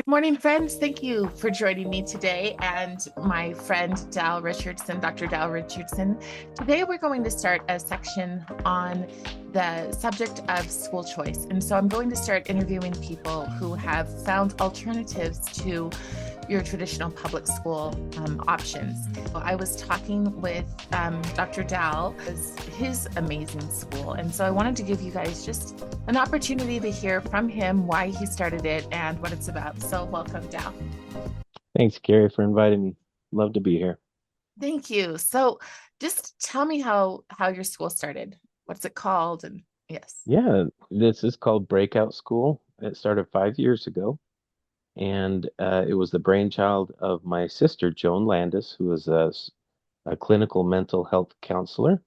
Morning, friends. Thank you for joining me today and my friend Dr. Dal Richardson. Today, we're going to start a section on the subject of school choice. And so I'm going to start interviewing people who have found alternatives to your traditional public school options. I was talking with Dr. Dal, his amazing school. And so I wanted to give you guys just an opportunity to hear from him why he started it and what it's about. So welcome, Dal. Thanks, Gary, for inviting me. Love to be here. Thank you. So just tell me how your school started. What's it called? And yes. Yeah, this is called Breakout School. It started 5 years ago, and it was the brainchild of my sister, Joan Landis, who is a clinical mental health counselor,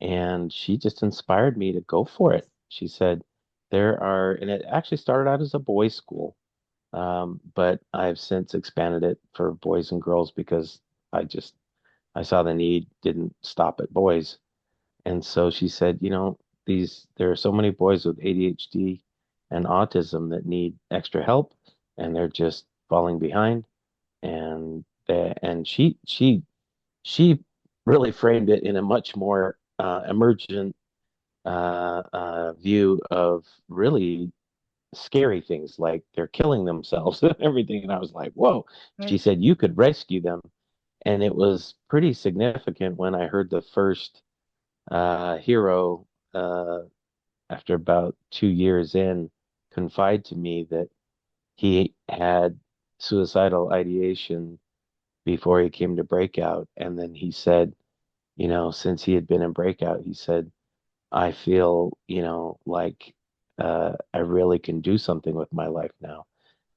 and she just inspired me to go for it. She said, and it actually started out as a boys' school, but I've since expanded it for boys and girls because I saw the need, didn't stop at boys. And so she said, there are so many boys with ADHD and autism that need extra help, and they're just falling behind. And she really framed it in a much more emergent view of really scary things like they're killing themselves and everything. And I was like, whoa. She Right. said you could rescue them. And it was pretty significant when I heard the first hero, uh, after about 2 years in, confide to me that he had suicidal ideation before he came to Breakout. And then he said, since he had been in Breakout, he said, I feel, like I really can do something with my life now.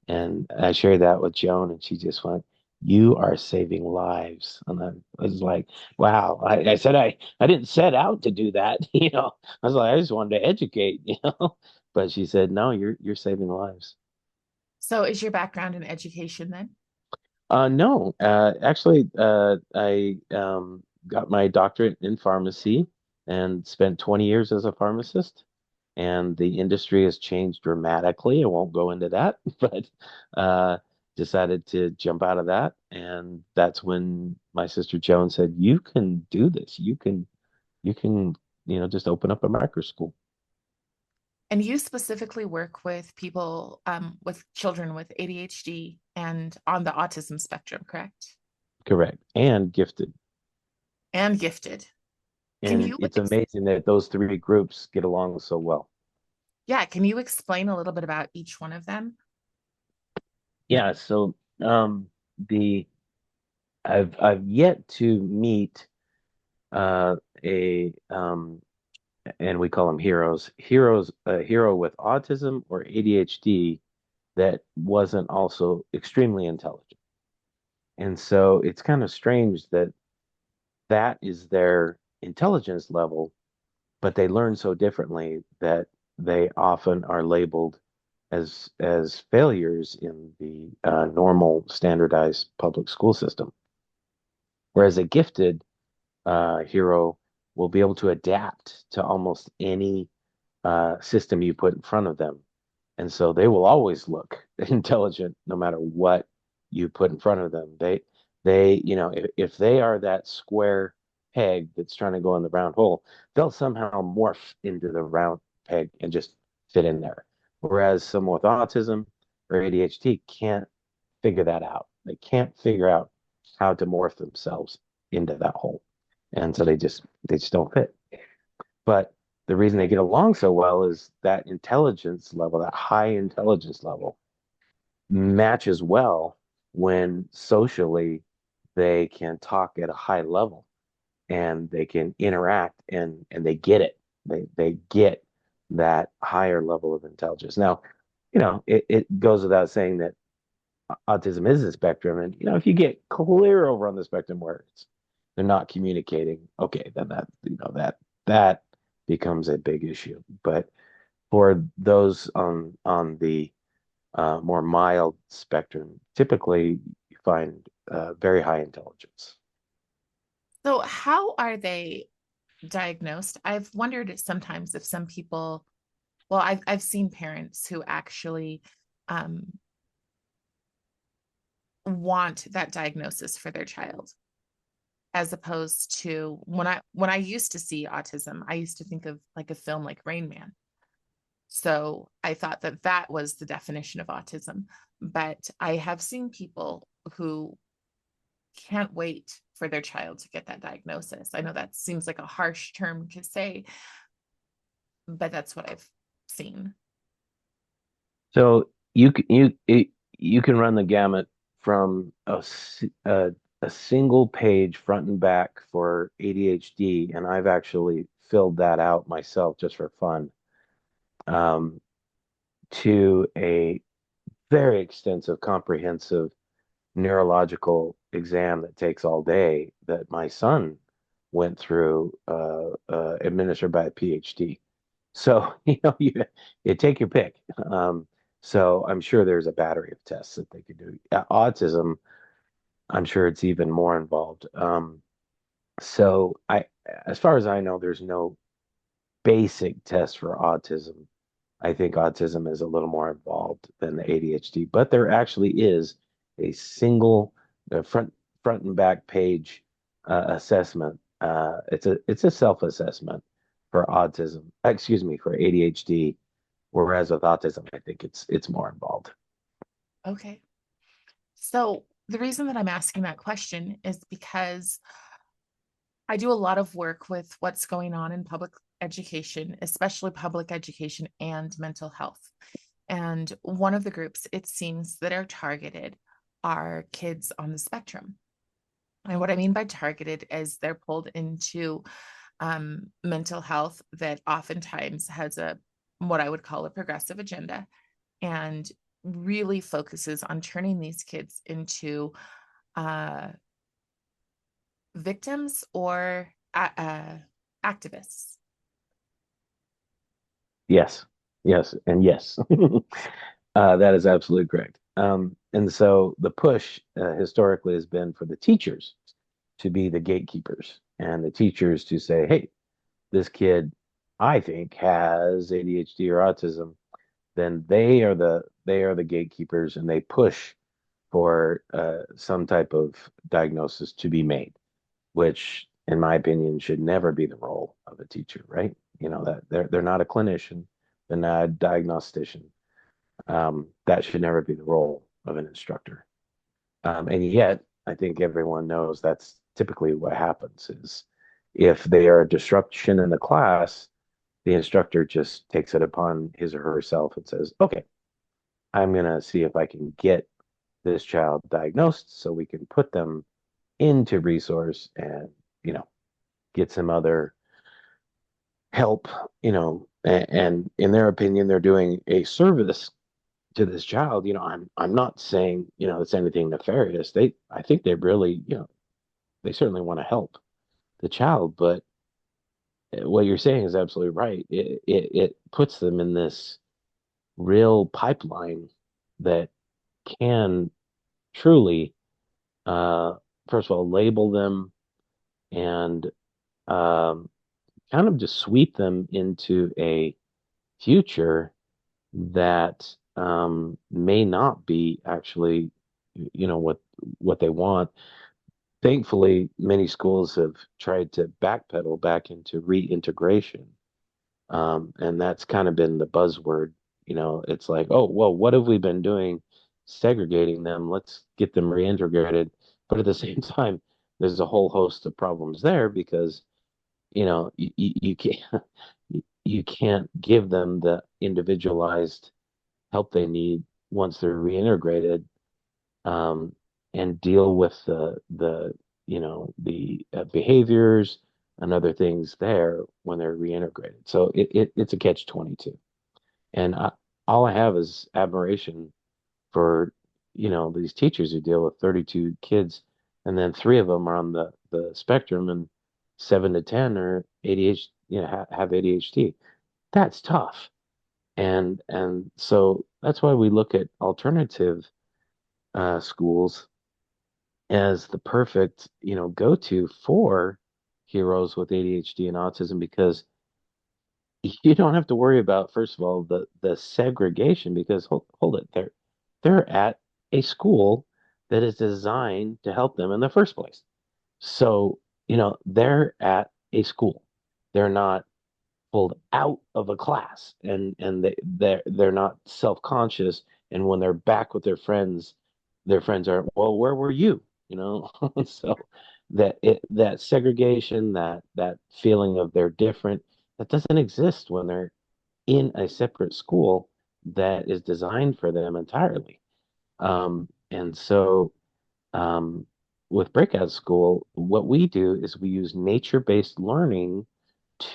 And I shared that with Joan, and she just went, "You are saving lives." And I was like, "Wow!" I said I didn't set out to do that, I was like, I just wanted to educate, But she said, "No, you're saving lives." So is your background in education then? No, actually, I got my doctorate in pharmacy and spent 20 years as a pharmacist. And the industry has changed dramatically. I won't go into that, but uh, decided to jump out of that. And that's when my sister Joan said, "You can do this. You can, just open up a micro school." And you specifically work with people with children with ADHD and on the autism spectrum, correct? Correct. And gifted. And gifted. Can And you it's amazing that those three groups get along so well. yeah, can you explain a little bit about each one of them? Yeah. So the I've yet to meet uh, a and we call them heroes, a hero with autism or ADHD that wasn't also extremely intelligent. And so it's kind of strange that that is their intelligence level, but they learn so differently that they often are labeled as failures in the normal standardized public school system. Whereas a gifted hero will be able to adapt to almost any system you put in front of them. And so they will always look intelligent no matter what you put in front of them. If they are that square peg that's trying to go in the round hole, they'll somehow morph into the round peg and just fit in there. Whereas someone with autism or ADHD can't figure that out. They can't figure out how to morph themselves into that hole. And so they just don't fit. But the reason they get along so well is that intelligence level, that high intelligence level, matches well when socially they can talk at a high level and they can interact and they get it. They get that higher level of intelligence. Now, it goes without saying that autism is a spectrum, and if you get clear over on the spectrum where they're not communicating, okay, then that becomes a big issue. But for those on the more mild spectrum, typically you find very high intelligence. So how are they diagnosed? I've wondered sometimes if some people, well, I've seen parents who actually um want that diagnosis for their child, as opposed to when I used to see autism, I used to think of like a film like Rain Man. So I thought that that was the definition of autism. But I have seen people who can't wait for their child to get that diagnosis. I know that seems like a harsh term to say, but that's what I've seen. So you can run the gamut from a single page front and back for ADHD, and I've actually filled that out myself just for fun, um, to a very extensive, comprehensive neurological exam that takes all day that my son went through, administered by a PhD. So, you take your pick. So I'm sure there's a battery of tests that they could do. Autism, I'm sure it's even more involved. So as far as I know, there's no basic test for autism. I think autism is a little more involved than the ADHD, but there actually is a single front and back page assessment. It's a self-assessment for autism. Excuse me, for ADHD, whereas with autism, I think it's more involved. Okay. So the reason that I'm asking that question is because I do a lot of work with what's going on in public education, especially public education and mental health. And one of the groups it seems that are targeted are kids on the spectrum. And what I mean by targeted is they're pulled into mental health that oftentimes has a what I would call a progressive agenda and really focuses on turning these kids into uh, victims or activists. Yes, yes, and yes. That is absolutely correct. And so the push historically has been for the teachers to be the gatekeepers and the teachers to say, hey, this kid, I think, has ADHD or autism, then they are the gatekeepers and they push for some type of diagnosis to be made, which, in my opinion, should never be the role of a teacher, right? That they're not a clinician, they're not a diagnostician. That should never be the role of an instructor. And yet, I think everyone knows that's typically what happens is if they are a disruption in the class, the instructor just takes it upon his or herself and says, okay, I'm going to see if I can get this child diagnosed so we can put them into resource and, you know, get some other help, and in their opinion, they're doing a service to this child. I'm not saying, it's anything nefarious. I think they really, they certainly want to help the child, but what you're saying is absolutely right. It puts them in this real pipeline that can truly, uh, first of all, label them and um, kind of just sweep them into a future that may not be actually, what they want. Thankfully, many schools have tried to backpedal back into reintegration. And that's kind of been the buzzword. It's like, oh, well, what have we been doing? Segregating them. Let's get them reintegrated. But at the same time, there's a whole host of problems there because, you can't you can't give them the individualized help they need once they're reintegrated, um, and deal with the behaviors and other things there when they're reintegrated. So it's a catch 22. And all I have is admiration for, these teachers who deal with 32 kids, and then three of them are on the spectrum, and 7 to 10 are ADHD, have ADHD. That's tough. And so that's why we look at alternative schools as the perfect, go-to for heroes with ADHD and autism, because you don't have to worry about, first of all, the segregation, because hold it, they're at a school that is designed to help them in the first place. So, they're at a school. They're not pulled out of a class, and they're not self-conscious, and when they're back with their friends are, well, where were you? So that segregation, that feeling of they're different, that doesn't exist when they're in a separate school that is designed for them entirely. And so um, with Breakout School, what we do is we use nature-based learning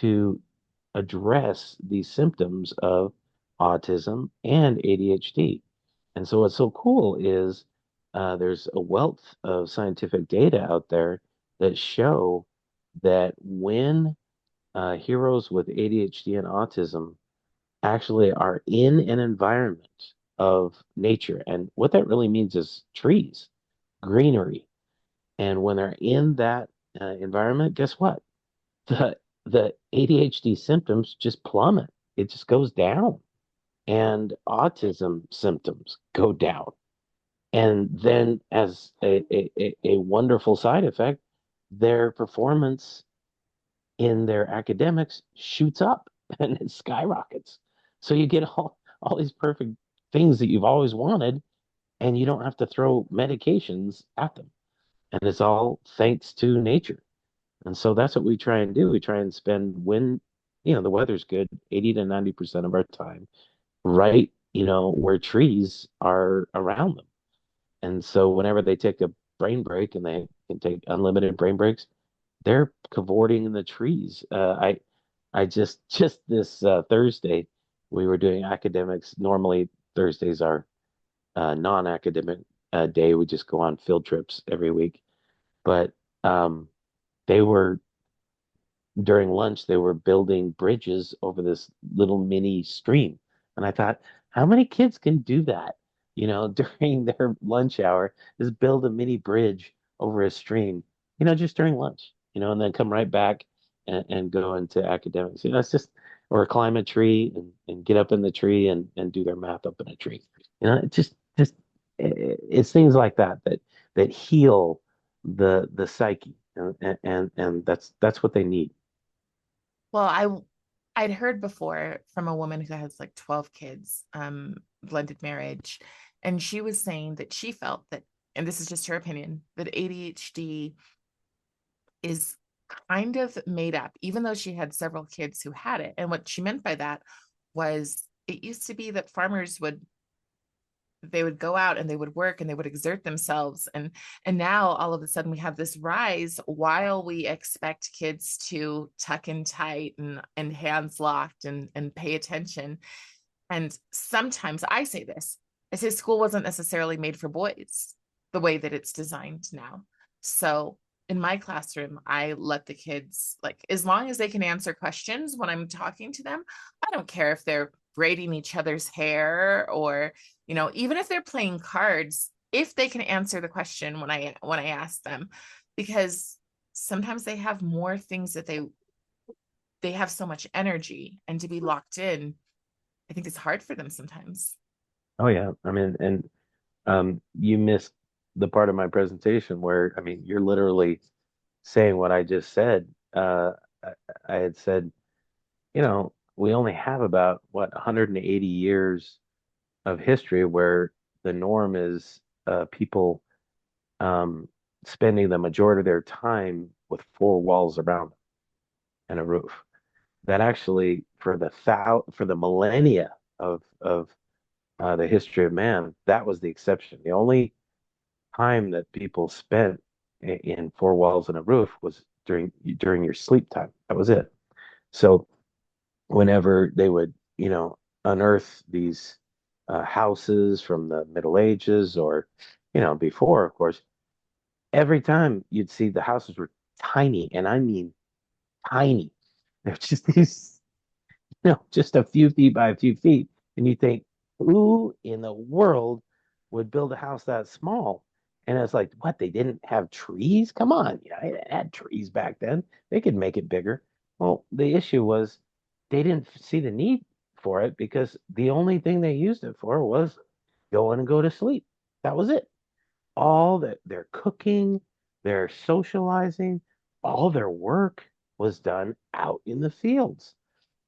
to address these symptoms of autism and ADHD. And so what's so cool is there's a wealth of scientific data out there that show that when heroes with ADHD and autism actually are in an environment of nature, and what that really means is trees, greenery, and when they're in that environment, guess what? The ADHD symptoms just plummet. It just goes down, and autism symptoms go down. And then, as a wonderful side effect, their performance in their academics shoots up and it skyrockets. So you get all these perfect things that you've always wanted, and you don't have to throw medications at them. And it's all thanks to nature. And so that's what we try and do. We try and spend when, the weather's good, 80 to 90% of our time, right, where trees are around them. And so whenever they take a brain break, and they can take unlimited brain breaks, they're cavorting in the trees. I just this Thursday, we were doing academics. Normally Thursdays are non-academic day. We just go on field trips every week. But um, they were during lunch, they were building bridges over this little mini stream. And I thought, how many kids can do that, during their lunch hour, is build a mini bridge over a stream, just during lunch, and then come right back and go into academics. It's just, or climb a tree and get up in the tree and do their math up in a tree. It's things like that heal the psyche, and that's what they need. Well, I'd heard before from a woman who has like 12 kids, blended marriage, and she was saying that she felt that, and this is just her opinion, that ADHD is kind of made up, even though she had several kids who had it. And what she meant by that was it used to be that farmers would they would go out and they would work and they would exert themselves, and now all of a sudden we have this rise while we expect kids to tuck in tight and hands locked and pay attention. And sometimes I say school wasn't necessarily made for boys the way that it's designed now. So in my classroom, I let the kids, like, as long as they can answer questions when I'm talking to them, I don't care if they're braiding each other's hair or, even if they're playing cards, if they can answer the question when I ask them, because sometimes they have more things that they have so much energy, and to be locked in, I think it's hard for them sometimes. Oh yeah, I mean, and you missed the part of my presentation where, I mean, you're literally saying what I just said. I, I had said, we only have about what 180 years of history where the norm is people um, spending the majority of their time with four walls around them and a roof. That actually, for the millennia of the history of man, that was the exception. The only time that people spent in four walls and a roof was during your sleep time. That was it. So whenever they would, unearth these houses from the Middle Ages, or, before, of course, every time you'd see the houses were tiny, and I mean tiny. They're just these, just a few feet by a few feet. And you think, who in the world would build a house that small? And it's like, what? They didn't have trees? Come on, it had trees back then. They could make it bigger. Well, the issue was they didn't see the need for it, because the only thing they used it for was go in and go to sleep. That was it. all that their cooking, their socializing, all their work was done out in the fields.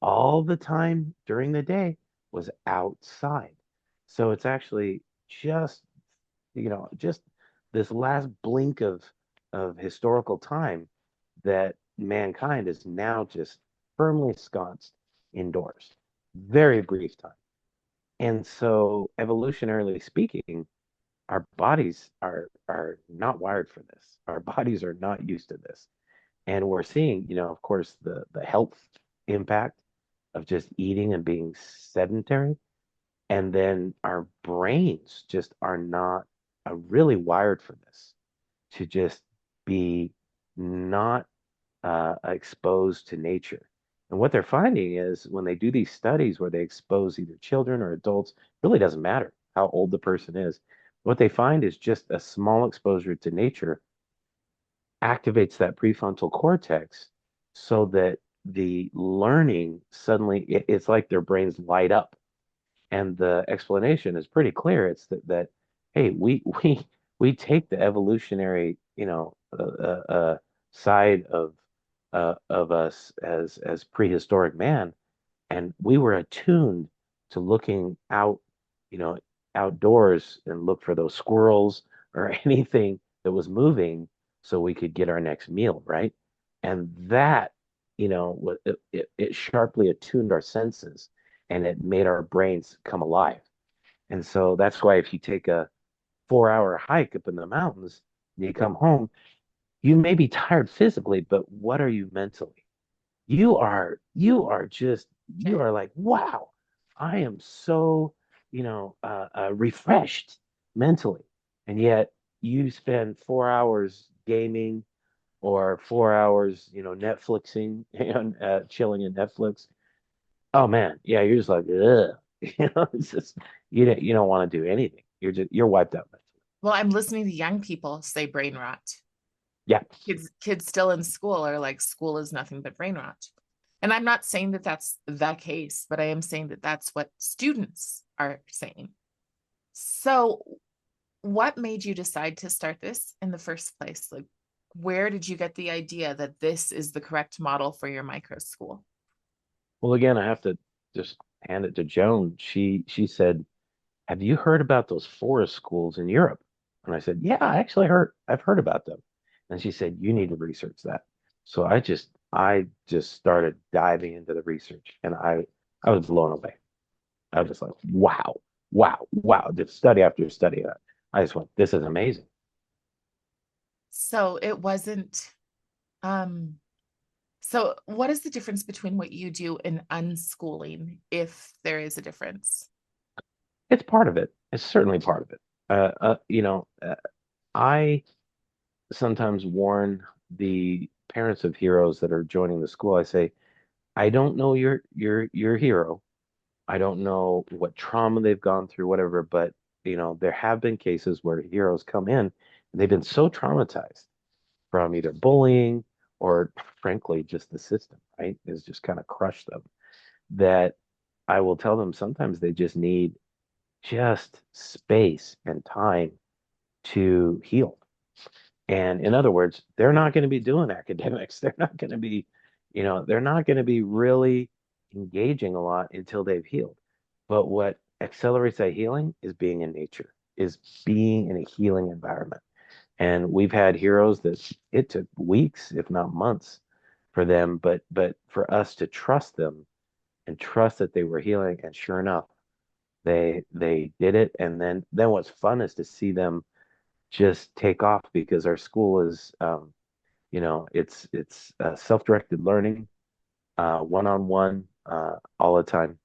All the time during the day was outside. So it's actually just, just this last blink of historical time that mankind is now just firmly ensconced indoors. Very brief time. And so, evolutionarily speaking, our bodies are not wired for this. Our bodies are not used to this. And we're seeing, of course, the health impact of just eating and being sedentary. And then our brains just are not really wired for this, to just be not exposed to nature. And what they're finding is when they do these studies where they expose either children or adults, really doesn't matter how old the person is. What they find is just a small exposure to nature activates that prefrontal cortex so that the learning suddenly, it's like their brains light up. And the explanation is pretty clear. It's that hey, we take the evolutionary, side of us as prehistoric man, and we were attuned to looking out, you know, outdoors and look for those squirrels or anything that was moving so we could get our next meal, right? And that, it sharply attuned our senses and it made our brains come alive. And so that's why if you take a 4-hour hike up in the mountains and you come home, you may be tired physically, but what are you mentally? You are like, wow, I am so, refreshed mentally. And yet you spend 4 hours gaming or 4 hours, Netflixing and chilling in Netflix. Oh man, yeah, you're just like, ugh. It's just you don't want to do anything. You're wiped out mentally. Well, I'm listening to young people say brain rot. Yeah. Kids still in school are like, school is nothing but brain rot. And I'm not saying that that's the case, but I am saying that that's what students are saying. So, what made you decide to start this in the first place? Like, where did you get the idea that this is the correct model for your micro school? Well, again, I have to just hand it to Joan. She said, "Have you heard about those forest schools in Europe?" And I said, "Yeah, I've heard about them." And she said, "You need to research that." So I just started diving into the research, and I was blown away. I was just like, wow, wow, wow. Just study after study. I just went, this is amazing. So it wasn't um so what is the difference between what you do and unschooling, if there is a difference? It's part of it. It's certainly part of it. I sometimes warn the parents of heroes that are joining the school. I say, I don't know your hero. I don't know what trauma they've gone through, whatever, but there have been cases where heroes come in and they've been so traumatized from either bullying or frankly just the system, right? Is just kind of crushed them that I will tell them sometimes they just need just space and time to heal. And in other words, they're not going to be doing academics. They're not going to be, they're not going to be really engaging a lot until they've healed. But what accelerates that healing is being in nature, is being in a healing environment. And we've had heroes that it took weeks, if not months, for them, but for us to trust them and trust that they were healing. And sure enough, they did it. And then what's fun is to see them just take off because our school is it's self-directed learning, one-on-one, all the time,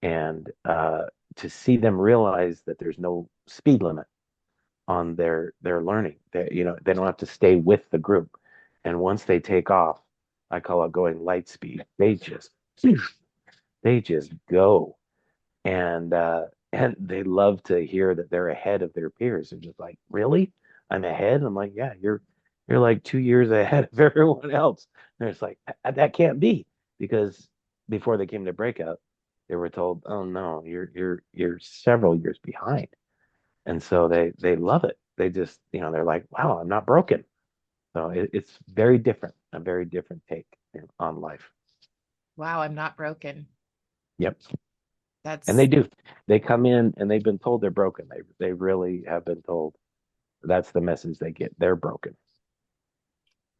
and to see them realize that there's no speed limit on their learning. They don't have to stay with the group, and once they take off, I call it going light speed. They just go, and they love to hear that they're ahead of their peers. They're just like, really? I'm ahead? I'm like, yeah, you're like 2 years ahead of everyone else. And it's like, that can't be because before they came to Breakout, they were told, oh no, you're several years behind. And so they love it. they just, they're like, wow, I'm not broken. So it's very different, a very different take on life. Wow, I'm not broken. Yep. And they That's do. They come in and they've been told they're broken. They really have been told that's the message they get. They're broken.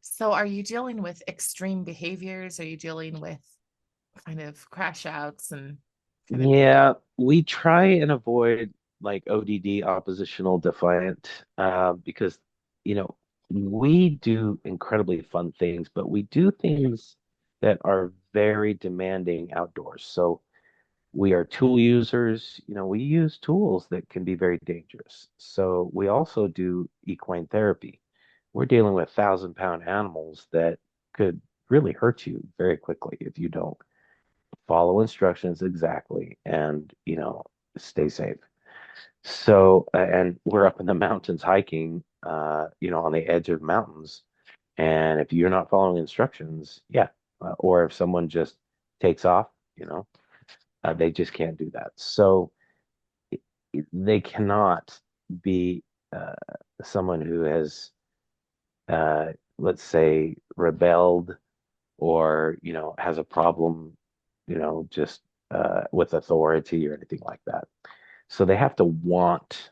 so are you dealing with extreme behaviors? Are you dealing with kind of crash outs and kind of Yeah, we try and avoid like ODD, oppositional defiant, because you know we do incredibly fun things, but we do things that are very demanding outdoors. So we are tool users. We use tools that can be very dangerous. So we also do equine therapy. We're dealing with 1,000-pound animals that could really hurt you very quickly if you don't follow instructions exactly and stay safe. So and we're up in the mountains hiking, on the edge of mountains, and if you're not following instructions, yeah, or if someone just takes off, they just can't do that. So they cannot be uh, someone who has, uh, let's say, rebelled or has a problem, just with authority or anything like that. So they have to want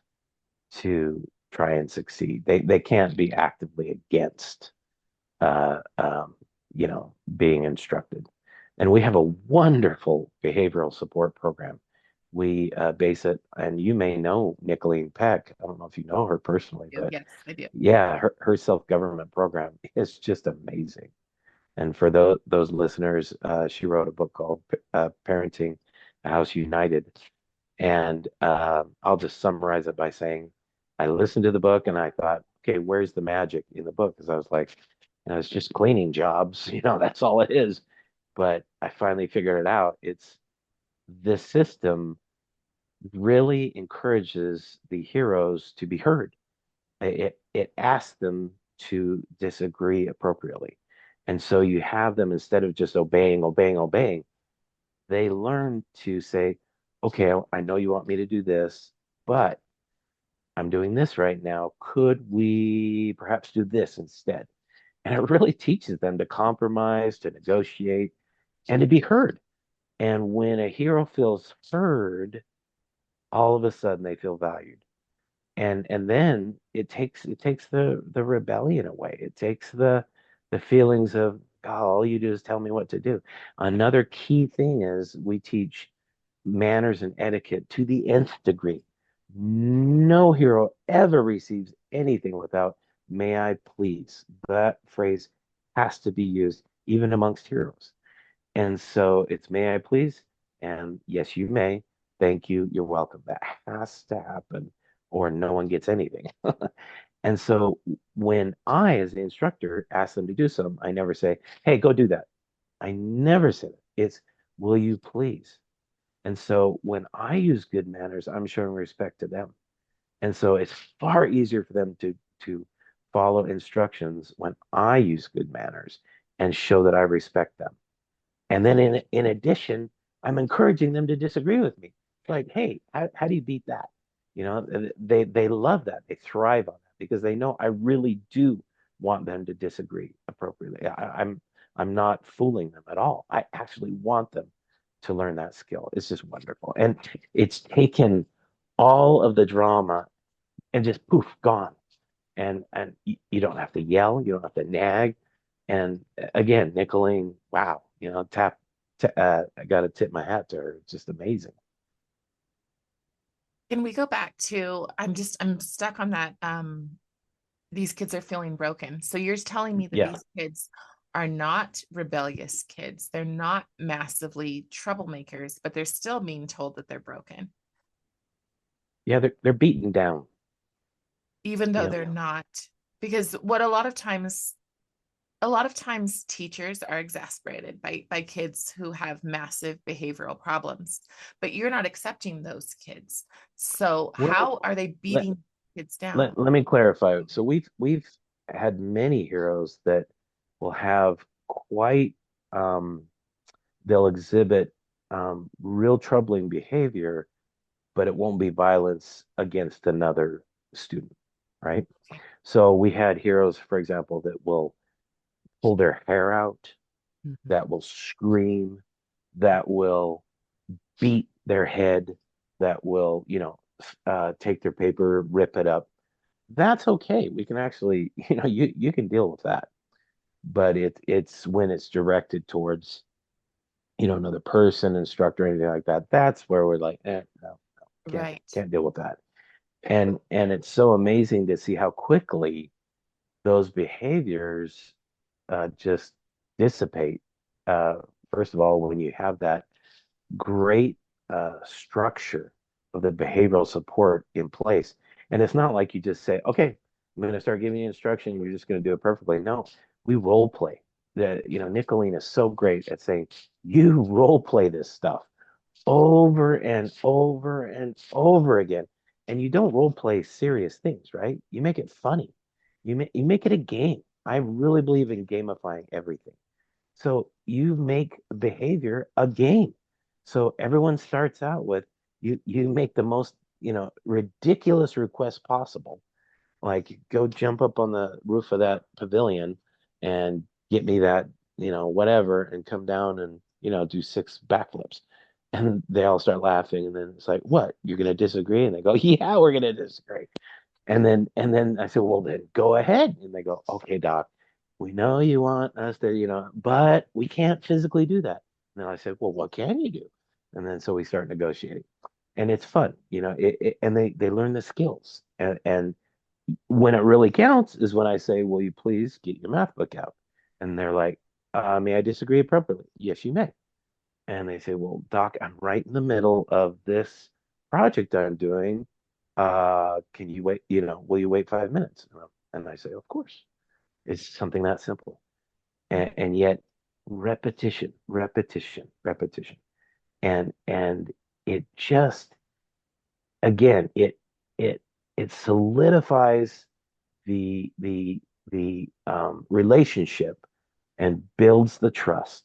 to try and succeed. They can't be actively against uh, um, being instructed. And we have a wonderful behavioral support program. We base it, and you may know Nicolene Peck. I don't know if you know her personally, do. but Yes, I do. yeah, her self-government program is just amazing. And for those listeners, she wrote a book called Parenting a House United. And I'll just summarize it by saying, I listened to the book and I thought, okay, where's the magic in the book? Because I was like, it's just cleaning jobs, that's all it is. But I finally figured it out. It's the system really encourages the heroes to be heard. It asks them to disagree appropriately. And so you have them, instead of just obeying, obeying, obeying, they learn to say, okay, I know you want me to do this, but I'm doing this right now. Could we perhaps do this instead? And it really teaches them to compromise, to negotiate, and to be heard. And when a hero feels heard, all of a sudden they feel valued. And then it takes the rebellion away. It takes the feelings of, oh, all you do is tell me what to do. Another key thing is we teach manners and etiquette to the nth degree. No hero ever receives anything without may I please. That phrase has to be used even amongst heroes. And so it's may I please, and yes, you may. Thank you. You're welcome. That has to happen, or no one gets anything. And so when I, as the instructor, ask them to do something, I never say, hey, go do that. I never say that. It's, will you please? And so when I use good manners, I'm showing respect to them. And so it's far easier for them to follow instructions when I use good manners and show that I respect them. And then in addition, I'm encouraging them to disagree with me. Like, hey, how do you beat that? They love that. They thrive on that because they know I really do want them to disagree appropriately. I'm not fooling them at all. I actually want them to learn that skill. It's just wonderful. And it's taken all of the drama and just poof, gone. And you don't have to yell, you don't have to nag. And again, Nicolene, wow, I got to tip my hat to her. It's just amazing. Can we go back to I'm stuck on that these kids are feeling broken. So you're telling me that Yeah, these kids are not rebellious kids. They're not massively troublemakers, but they're still being told that they're broken, yeah, they're beaten down. even though Yeah, they're not. Because what a lot of times teachers are exasperated by kids who have massive behavioral problems, but you're not accepting those kids. So well, how are they let beating kids down? let me clarify. So we've had many heroes that will have quite they'll exhibit real troubling behavior, but it won't be violence against another student. right? So we had heroes, for example, that will pull their hair out, Mhm. that will scream, that will beat their head, that will, take their paper, rip it up. That's okay. We can actually, you can deal with that. But it's when it's directed towards, another person, instructor, anything like that. That's where we're like, no, can't Right. can't deal with that. And it's so amazing to see how quickly those behaviors just dissipate. Uh, First of all, when you have that great structure of the behavioral support in place. And it's not like you just say, okay, I'm going to start giving you instruction. You're just going to do it perfectly. No, we role play. Nicolene is so great at saying, you role play this stuff over and over and over again. And you don't role play serious things, right? You make it funny. You make it a game. I really believe in gamifying everything. So you make behavior a game. So everyone starts out with you make the most, ridiculous request possible. Like go jump up on the roof of that pavilion and get me that, whatever, and come down and, do six backflips. And they all start laughing. And then it's like, what? You're gonna disagree? And they go, yeah, we're gonna disagree. And then I said, well, then go ahead. And they go, okay, doc, we know you want us to, but we can't physically do that. And then I said, well, what can you do? And then so we start negotiating, and it's fun, and they learn the skills. And when it really counts is when I say, will you please get your math book out? And they're like, may I disagree appropriately? Yes, you may. And they say, well, doc, I'm right in the middle of this project I'm doing. Can you wait, will you wait 5 minutes? And I say, of course. It's something that simple. And yet repetition, repetition, repetition. And it just, again, it it solidifies the relationship and builds the trust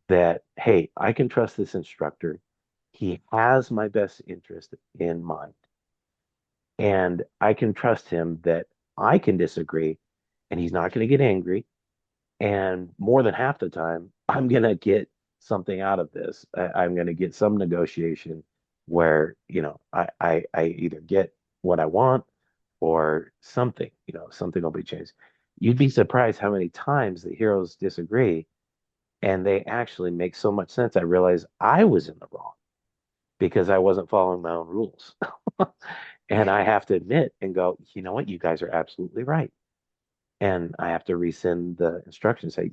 that, hey, I can trust this instructor. He has my best interest in mind. And I can trust him that I can disagree and he's not going to get angry. And more than half the time, I'm going to get something out of this. I'm going to get some negotiation where, I either get what I want or something, something will be changed. You'd be surprised how many times the heroes disagree and they actually make so much sense. I realized I was in the wrong because I wasn't following my own rules. And Right. I have to admit and go, you know what? You guys are absolutely right. And I have to rescind the instructions, say,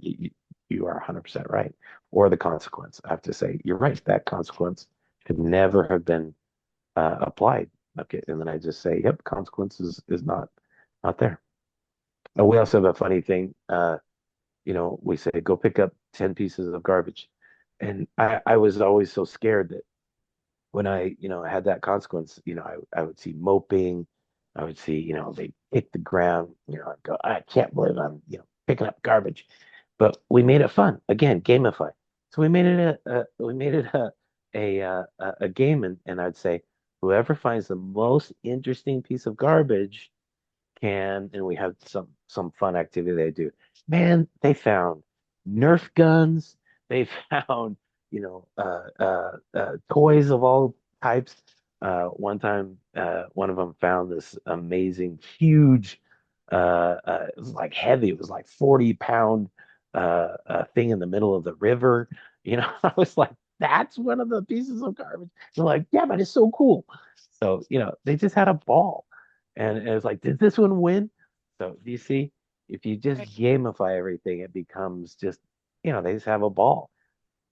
you are 100% right. Or the consequence. I have to say, you're right. That consequence should never have been applied. Okay. And then I just say, yep, consequence is not there. We also have a funny thing. We say, go pick up 10 pieces of garbage. And I was always so scared that when I had that consequence, I would see moping. I would see, they hit the ground, I'd go, I can't believe I'm, picking up garbage. But we made it fun. Again, gamify. So we made it a game, and I'd say, whoever finds the most interesting piece of garbage and we have some fun activity they do. Man, they found Nerf guns. They found, toys of all types. One time, one of them found this amazing, huge, it was like heavy. It was like 40-pound thing in the middle of the river. I was like, that's one of the pieces of garbage. They're like, yeah, but it's so cool. So, they just had a ball. And it was like, did this one win? So do you see? If you just Right. gamify everything, it becomes just, they just have a ball.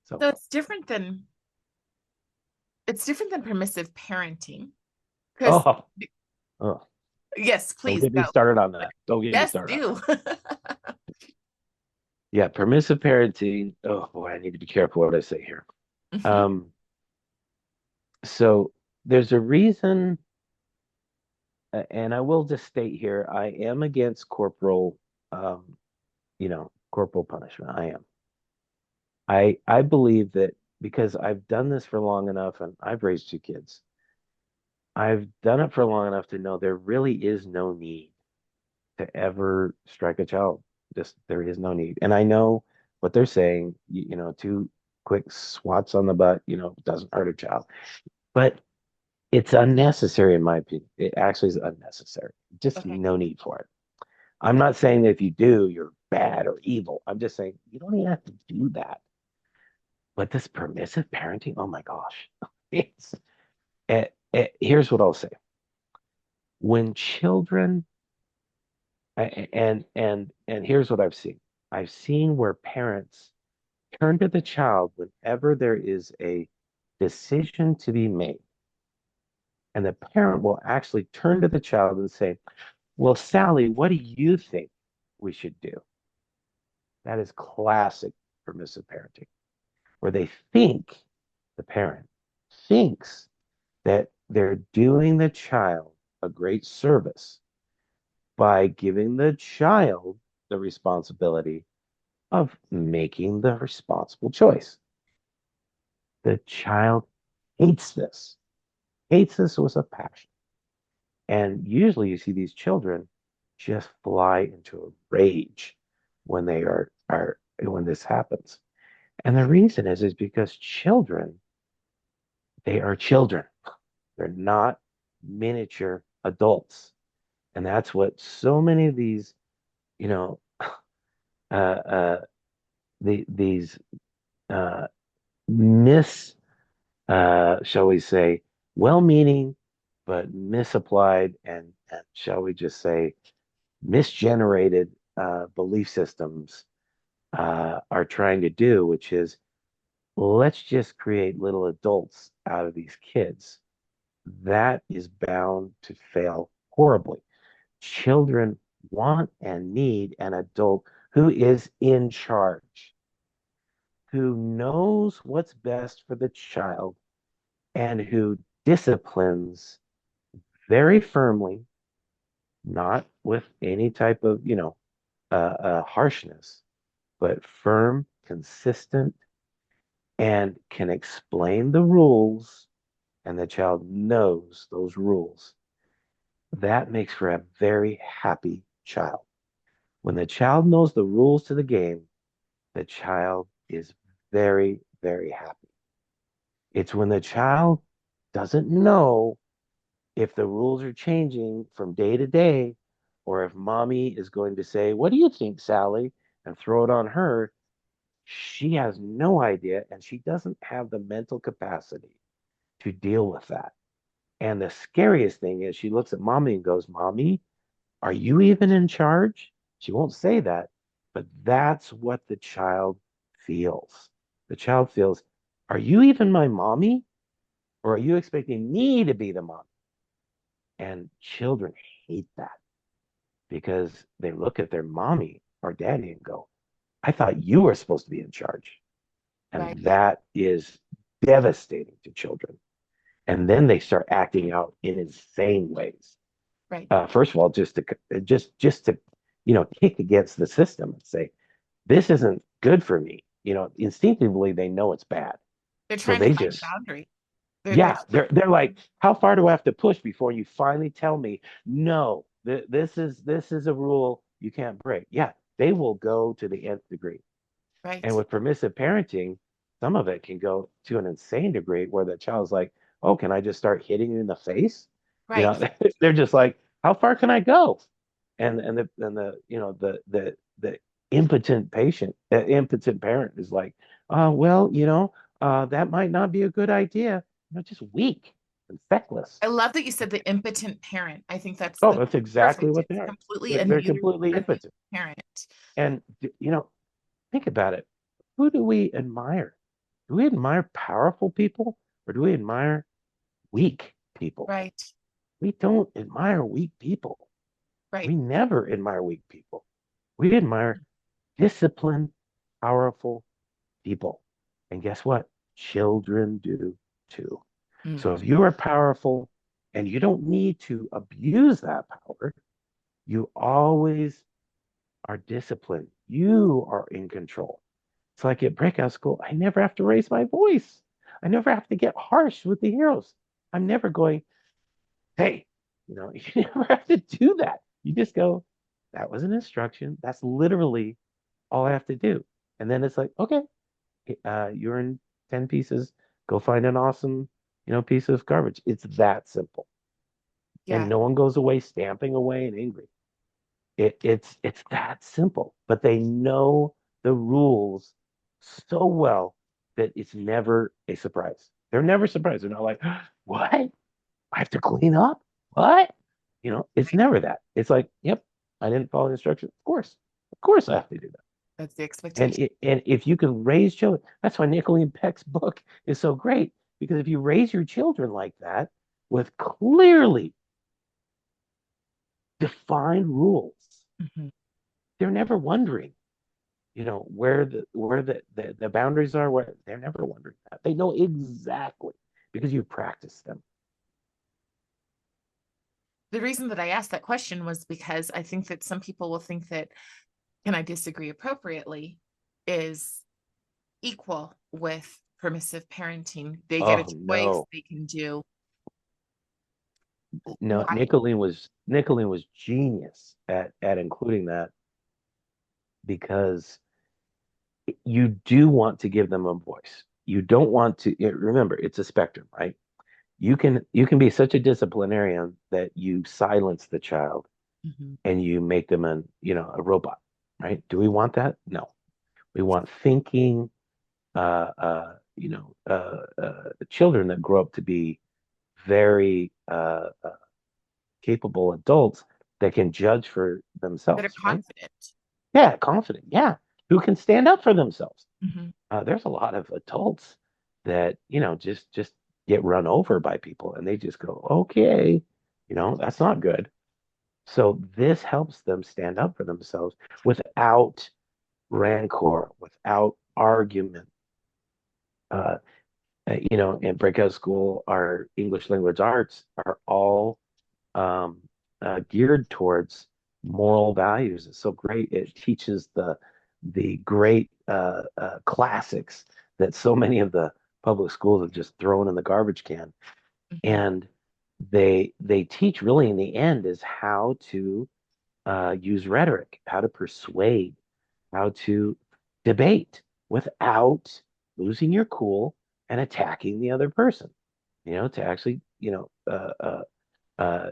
So, So it's different than permissive parenting because oh, oh, yes, don't please get me go. started on that. Don't get me Yes, started on do. that. Yeah, permissive parenting. Oh boy, I need to be careful what I say here. Mhm. Um, so there's a reason, and I will just state here, I am against um, corporal punishment. I am. I believe that because I've done this for long enough and I've raised two kids. I've done it for long enough to know there really is no need. to ever strike a child. Just there is no need. And I know what they're saying, two quick swats on the butt, doesn't hurt a child. But it's unnecessary in my opinion. It actually is unnecessary. Just Okay. no need for it. I'm not saying that if you do, you're bad or evil. I'm just saying you don't even have to do that. But this permissive parenting, oh my gosh. It's here's what I'll say. When children and here's what I've seen. I've seen where parents turn to the child whenever there is a decision to be made. And the parent will actually turn to the child and say, well, Sally, what do you think we should do? That is classic permissive parenting, where they think, the parent thinks that they're doing the child a great service by giving the child the responsibility of making the responsible choice. The child hates this with a passion. And usually you see these children just fly into a rage when when this happens. And the reason is because children, they are children. They're not miniature adults. And that's what so many of these, you know, uh, uh, these uh, mis, shall we say, well-meaning but misapplied and shall we just say misgenerated belief systems are trying to do, which is let's just create little adults out of these kids. That is bound to fail horribly. Children want and need an adult who is in charge, who knows what's best for the child, and who disciplines very firmly, not with any type of, harshness, but firm, consistent, and can explain the rules, and the child knows those rules. That makes for a very happy child. When the child knows the rules to the game, the child is very, very happy. It's when the child doesn't know if the rules are changing from day to day, or if mommy is going to say, what do you think, Sally? And throw it on her. She has no idea, and she doesn't have the mental capacity to deal with that. And the scariest thing is she looks at mommy and goes, Mommy, are you even in charge? She won't say that, but that's what the child feels. The child feels, are you even my mommy? Or are you expecting me to be the mom? And children hate that because they look at their mommy or daddy and go, I thought you were supposed to be in charge. Right. And that is devastating to children. And then they start acting out in insane ways. Right. First of all, just to kick against the system and say, this isn't good for me. Instinctively they know it's bad. They're So trying to they find a just boundary. They're Yeah, they're like, how far do I have to push before you finally tell me, no, this is a rule you can't break. Yeah, they will go to the nth degree. And right. with permissive parenting, some of it can go to an insane degree where the child's like, oh, can I just start hitting you in the face? You Right. know, they're just like, how far can I go? And the impotent parent is like, well, that might not be a good idea. Just weak and feckless. I love that you said the impotent parent. I think Oh, that's that's exactly perfect. what they It's are. completely a They're neuter completely friendly impotent. parent. And think about it. Who do we admire? Do we admire powerful people or do we admire weak people? Right. We don't admire weak people. Right. We never admire weak people. We admire disciplined, powerful people. And guess what? Children do too. Mm. So if you are powerful and you don't need to abuse that power, you always are disciplined. You are in control. It's like at Breakout School, I never have to raise my voice. I never have to get harsh with the heroes. I'm never going, hey, you never have to do that. You just go, that was an instruction. That's literally all I have to do. And then it's like, okay, you're in 10 pieces. Go find an awesome, piece of garbage. It's that simple. And Yeah. no one goes away stamping away and angry. It's that simple. But they know the rules so well that it's never a surprise. They're never surprised. They're not like, what? I have to clean up? What? It's Right. never that. It's like, yep, I didn't follow the instructions. Of course. Of course I have to do that. That's the And expectation. if you can raise children, that's why Nicolene Peck's book is so great. Because if you raise your children like that with clearly defined rules, Mhm. they're never wondering, where the boundaries are. Where they're never wondering that. They know exactly because you practice them. The reason that I asked that question was because I think that some people will think that "can I disagree appropriately" is equal with permissive parenting. They get a Oh choice, no. they can do. No, Why? Nicolene was genius at including that because you do want to give them a voice. You don't want to remember it's a spectrum, right? You can be such a disciplinarian that you silence the child Mhm. and you make them a robot, right? Do we want that? No. We want thinking children that grow up to be very capable adults that can judge for That are themselves, right? confident. Yeah, confident. Yeah, who can stand up for themselves. Mhm. There's a lot of adults that just get run over by people, and they just go, okay, that's not good. So this helps them stand up for themselves without rancor, without argument. Uh, in Breakout School, our English language arts are all um, geared towards moral values. It's so great. It teaches the great classics that so many of the public schools have just thrown in the garbage can. Mhm. And they teach really in the end is how to use rhetoric, how to persuade, how to debate without losing your cool and attacking the other person. To actually, uh, uh,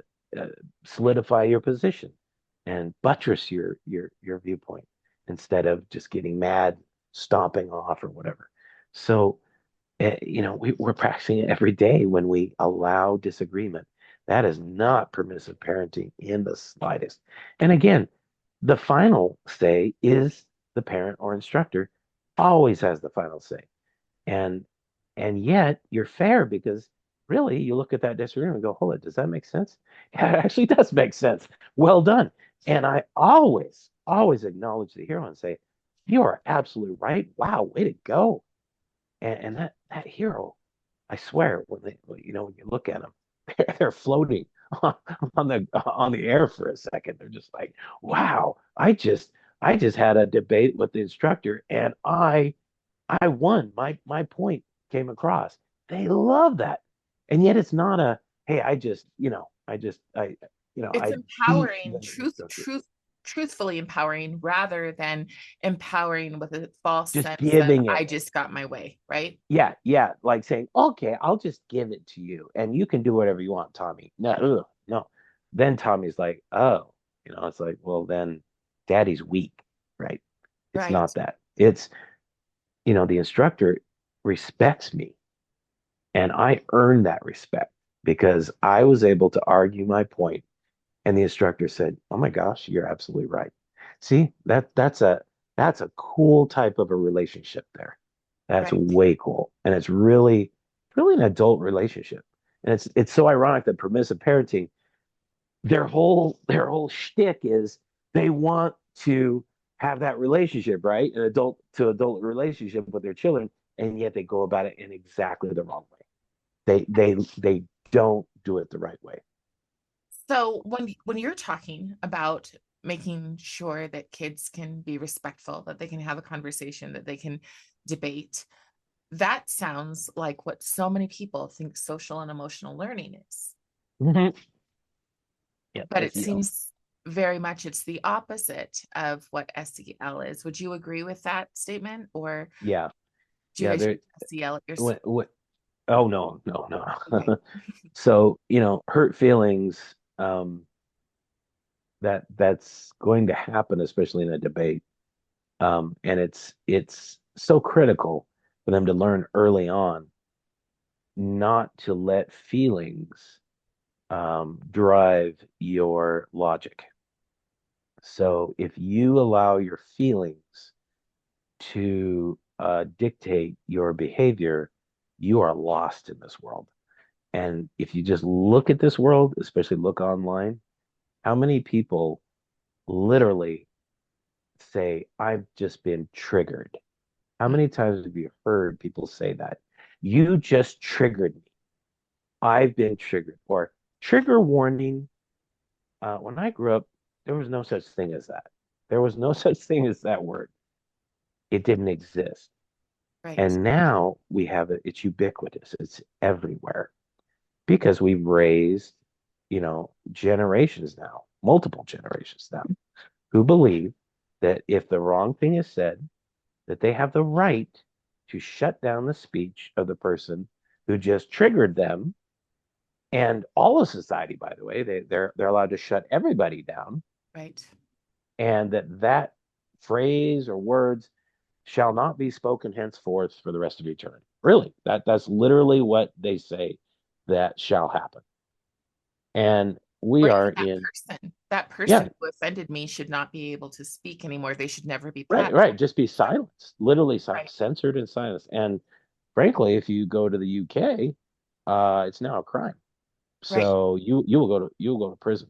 solidify your position and buttress your viewpoint instead of just getting mad, stomping off or whatever. So, we're practicing it every day when we allow disagreement. That is not permissive parenting in the slightest. And again, the final say is the parent or instructor always has the final say. And and yet you're fair because really you look at that disagreement and go, hold it, does that make sense? Yeah, it actually does make sense. Well done. And I always acknowledge the hero and say, you are absolutely right. Wow, way to go. And that hero, I swear, when you look at them, they're floating on, on the air for a second. They're just like, wow, I just had a debate with the instructor and I won. My point came across. They love that. And yet it's not a, hey, It's I beat empowering, the instructor. truthfully empowering rather than empowering with a false Just sense of giving "I it. just got my way," right? Yeah, yeah. Like saying, okay, I'll just give it to you and you can do whatever you want, Tommy. No, ugh, no. Then Tommy's like, oh, it's like, well, then daddy's weak, right? It's Right. not that. It's the instructor respects me. And I earned that respect because I was able to argue my point, and the instructor said, "Oh my gosh, you're absolutely right." See, that's a cool type of a relationship there. That's Right. way cool, and it's really an adult relationship. And it's so ironic that permissive parenting, their whole shtick is they want to have that relationship, right? An adult to adult relationship with their children, and yet they go about it in exactly the wrong way. They don't do it the right way. So when you're talking about making sure that kids can be respectful, that they can have a conversation, that they can debate, that sounds like what so many people think social and emotional learning is. Hmm. Yeah, But it that's seems very much it's the opposite of what SEL is. Would you agree with that statement, or Yeah, do you yeah. guys There. use SEL at your What? school? What? Oh no, no, Okay. no. So, hurt feelings. That's going to happen, especially in a debate. And it's so critical for them to learn early on not to let feelings drive your logic. So if you allow your feelings to dictate your behavior, you are lost in this world. And if you just look at this world, especially look online, how many people literally say, I've just been triggered? How Mm. many times have you heard people say that? You just triggered me. I've been triggered. Or trigger warning. When I grew up, there was no such thing as that. There was no such thing as that word. It didn't exist. Right. And now we have it. It's ubiquitous. It's everywhere because we've raised, generations now, multiple generations now, who believe that if the wrong thing is said, that they have the right to shut down the speech of the person who just triggered them. And all of society, by the way, they're allowed to shut everybody down, Right. and that phrase or words shall not be spoken henceforth for the rest of eternity. Really, that's literally what they say that shall happen. And we Or are even in, that yeah, person who offended me should not be able to speak anymore. They should never be right, platformed. right. Just be silenced, literally Right. censored and silenced. And frankly, if you go to the UK, it's now a crime. Right. So you will go to prison.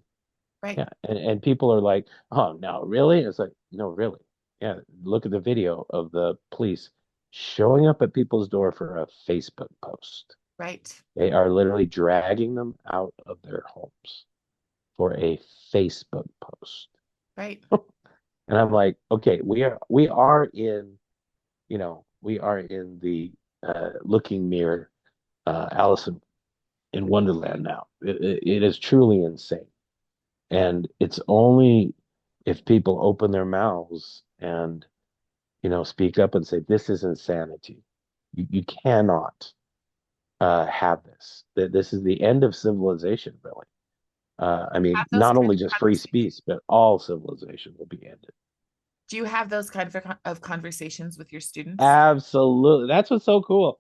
Right. Yeah, and people are like, oh no, really? It's like, no, really. Yeah, look at the video of the police showing up at people's door for a Facebook post. Right. They are literally dragging them out of their homes for a Facebook post. Right. And I'm like, okay, we are in, we are in the looking mirror, Alice in Wonderland now. It is truly insane. And it's only if people open their mouths and, speak up and say, this is insanity. You cannot have this. That this is the end of civilization, really. I mean, Have those not kind only of just free conversations. speech, but all civilization will be ended. Do you have those kind of conversations with your students? Absolutely. That's what's so cool.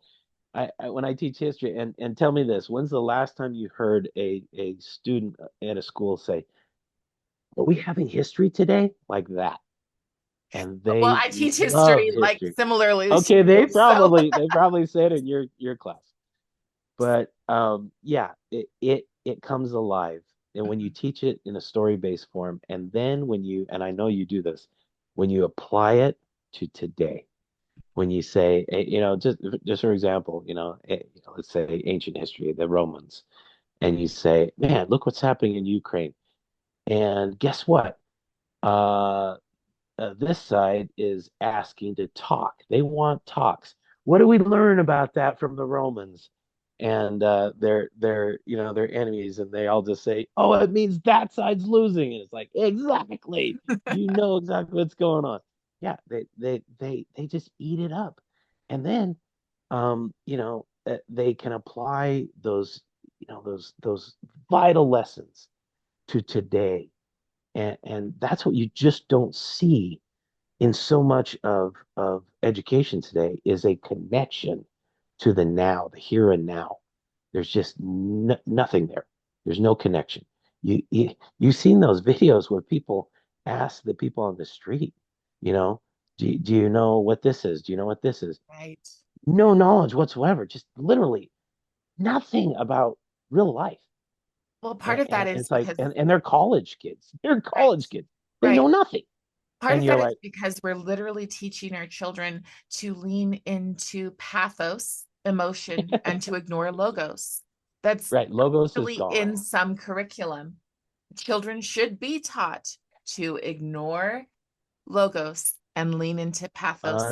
When I teach history, and tell me this, when's the last time you heard a student at a school say, are we having history today? Like that. And Well, they I teach love history like history. similarly to Okay, you. they So, probably they probably said in your class. But yeah, it comes alive. And when you mhm, teach it in a story-based form, and then and I know you do this, when you apply it to today, when you say, just for example, let's say ancient history, the Romans, and you say, man, look what's happening in Ukraine. And guess what? Uh, this side is asking to talk. They want talks. What do we learn about that from the Romans? And they're enemies, and they all just say, "Oh, it means that side's losing." And it's like, exactly, you know exactly what's going on. Yeah, they just eat it up, and then, they can apply those vital lessons to today, and that's what you just don't see in so much of education today is a connection to the now, the here and now. There's just nothing there. There's no connection. You've seen those videos where people ask the people on the street, you know, do you know what this is? Do you know what this is? right. No knowledge whatsoever. Just literally nothing about real life. Well, part And, of that and is it's like, because, and they're college kids. They're right, college kids. They right. know nothing. Part And of you're that is like, because we're literally teaching our children to lean into pathos, emotion, and to ignore logos. That's right, logos is really gone. in some curriculum. Children should be taught to ignore logos and lean into pathos.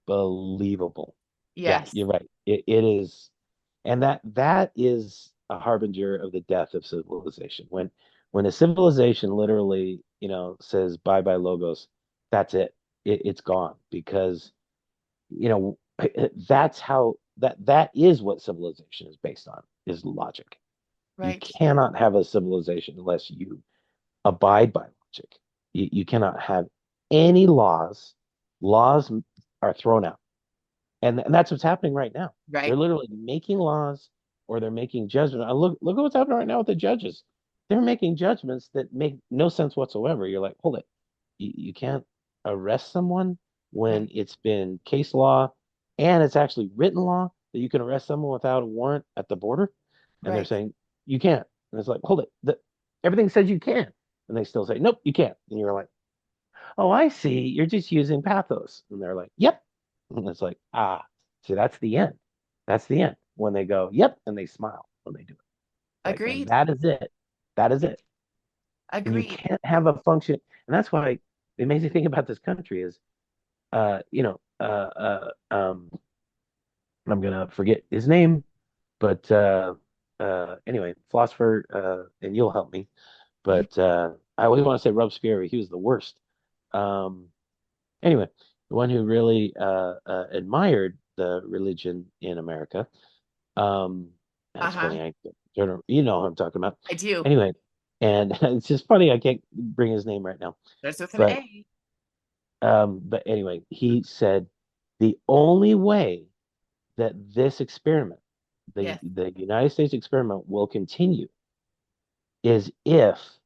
Unbelievable. Yeah, Yes. you're right. It is, and that is a harbinger of the death of civilization. when a civilization literally, says bye bye logos, that's it. It's gone because, you know, that's how that is what civilization is based on, is logic. You Right. cannot have a civilization unless you abide by logic. You cannot have any laws. Laws are thrown out. And that's what's happening right now. They're Right. literally making laws or they're making judgments. Look at what's happening right now with the judges. They're making judgments that make no sense whatsoever. You're like, hold it. You can't arrest someone when Right. it's been case law and it's actually written law that you can arrest someone without a warrant at the border. And they're Right. saying you can't. And it's like, hold it. Everything says you can. And they still say, nope, you can't. And you're like, oh, I see. You're just using pathos. And they're like, yep. And it's like, see, that's the end. That's the end. When they go, yep, and they smile when they do it. Like, and Agreed. that is it. That is it. And you Agreed. can't have a function. And that's why the amazing thing about this country is, uh, you know, uh, uh, um, I'm gonna forget his name, but anyway, philosopher, and you'll help me. Mhm. But I always want to say Robespierre. He was the worst. Um, Anyway, the one who really admired the religion in America. Um, that's Uh-huh. funny. You know who I'm talking about. I do. Anyway, and it's just funny. I can't bring his name right now. There's with an But A. but anyway, he said the only way that this experiment, Yes. the United States experiment, will continue is if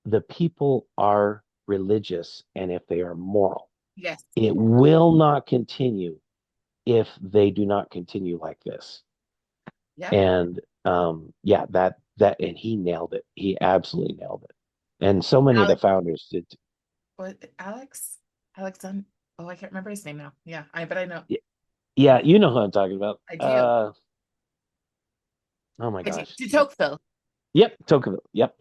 the people are religious and if they are moral. Yes. It will not continue if they do not continue like this. Yep. And yeah, that and he nailed it. He absolutely nailed it. And so many of the Alex, founders did. what, Alex? Alexander. Oh, I can't remember his name now. Yeah, but I know. Yeah, you know who I'm talking about. I do. Oh my I do. gosh. De Tocqueville. Yep, Tocqueville. Yep.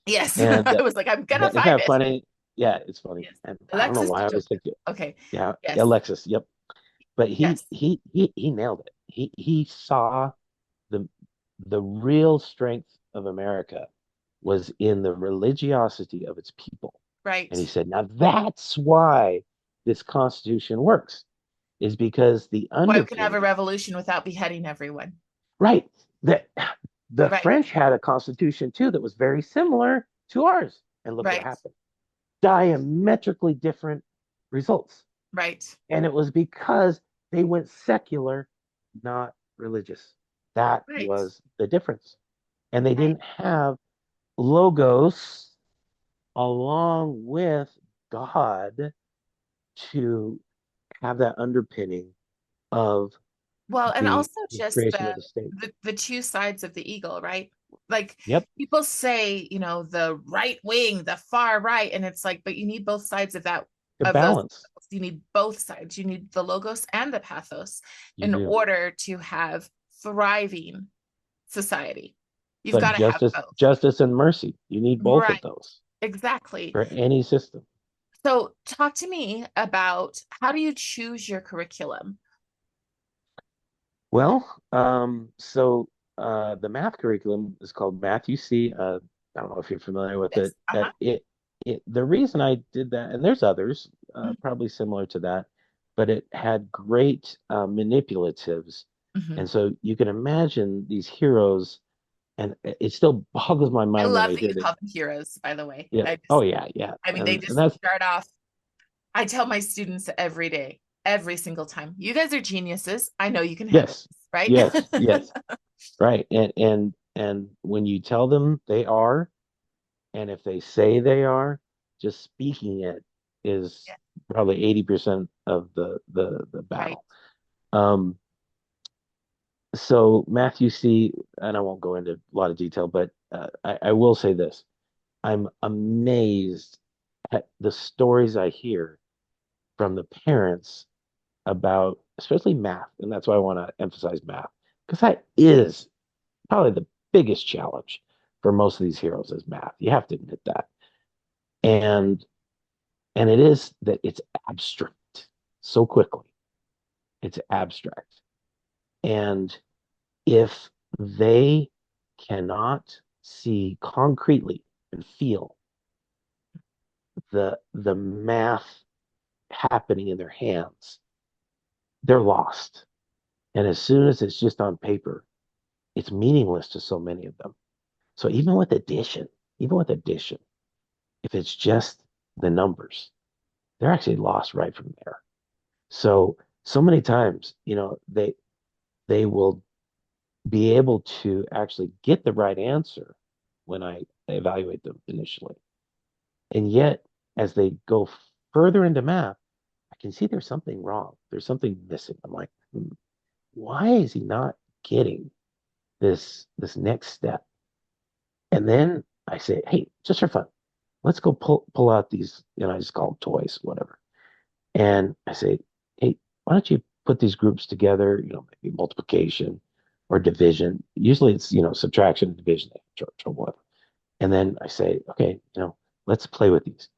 Yes. And I was like, I'm gonna isn't find that it. funny? Yeah, it's funny. Yes. And I don't know Alexis de why I was Tocqueville. thinking, Okay. yeah, Yes. Alexis. Yep. But Yes. he nailed it. He saw the the real strength of America was in the religiosity of its people. And he Right. said, now that's why this Constitution works, is because the Why we can have a underpinning, revolution without beheading everyone. right? That the Right. French had a constitution too that was very similar to ours. And look what Right. happened. Diametrically different results. Right. And it was because they went secular, not religious. That Right. was the difference. And they Right. didn't have logos along with God to have that underpinning of Well, and the, also the just creation the of the state. the two sides of the eagle, right? Like Yep, people say, the right wing, the far right, and it's like, but you need both sides the of those. balance You need both sides. You need the logos and the pathos you in do. order to have thriving society. You've But got to have justice, both. justice and mercy, you need both of Right. those Exactly. for any system. So talk to me about how do you choose your curriculum? Well, the math curriculum is called Math UC. I don't know if you're familiar with Yes. it. The reason I did that, and there's others probably similar to that, but it had great manipulatives, Mhm. and so you can imagine these heroes, and it still boggles my I mind when love I that hear you that. call them heroes, by the way. Yeah. Oh yeah. I mean, they And just that's start off. I tell my students every day, every single time, you guys are geniuses. I know you can handle yes, this, right? yes, right. And when you tell them they are. And if they say they are, just speaking it is Yeah, probably 80% of the right. battle. Um, so Matthew C, and I won't go into a lot of detail, but I will say this. I'm amazed at the stories I hear from the parents about, especially math, and that's why I want to emphasize math, because that is probably the biggest challenge for most of these heroes is math. You have to admit that. And And it is that it's abstract so quickly. It's abstract. And if they cannot see concretely and feel the math happening in their hands, they're lost. And as soon as it's just on paper, it's meaningless to so many of them. So even with addition, if it's just the numbers, they're actually lost right from there. So many times, they will be able to actually get the right answer when I evaluate them initially. And yet, as they go further into math, I can see there's something wrong. There's something missing. I'm like, why is he not getting this next step? And then I say, hey, just for fun, let's go pull out these, I just call them toys, whatever. And I say, hey, why don't you put these groups together, maybe multiplication or division. Usually it's, subtraction, division, or whatever. And then I say, okay, let's play with these.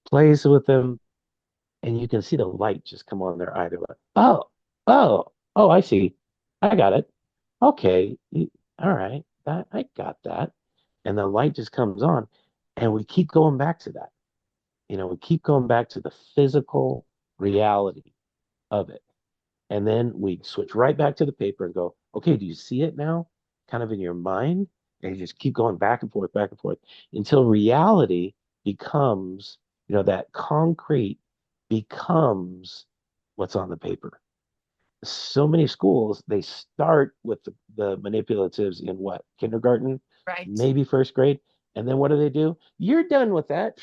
Plays with them, and you can see the light just come on their eye. They're like, oh, I see. I got it. Okay, all right, I got that. And the light just comes on, and we keep going back to that. We keep going back to the physical reality of it. And then we switch right back to the paper and go, okay, do you see it now? Kind of in your mind. And you just keep going back and forth until reality becomes, that concrete becomes what's on the paper. So many schools, they start with the manipulatives in what? Kindergarten, Right. maybe first grade. And then what do? You're done with that.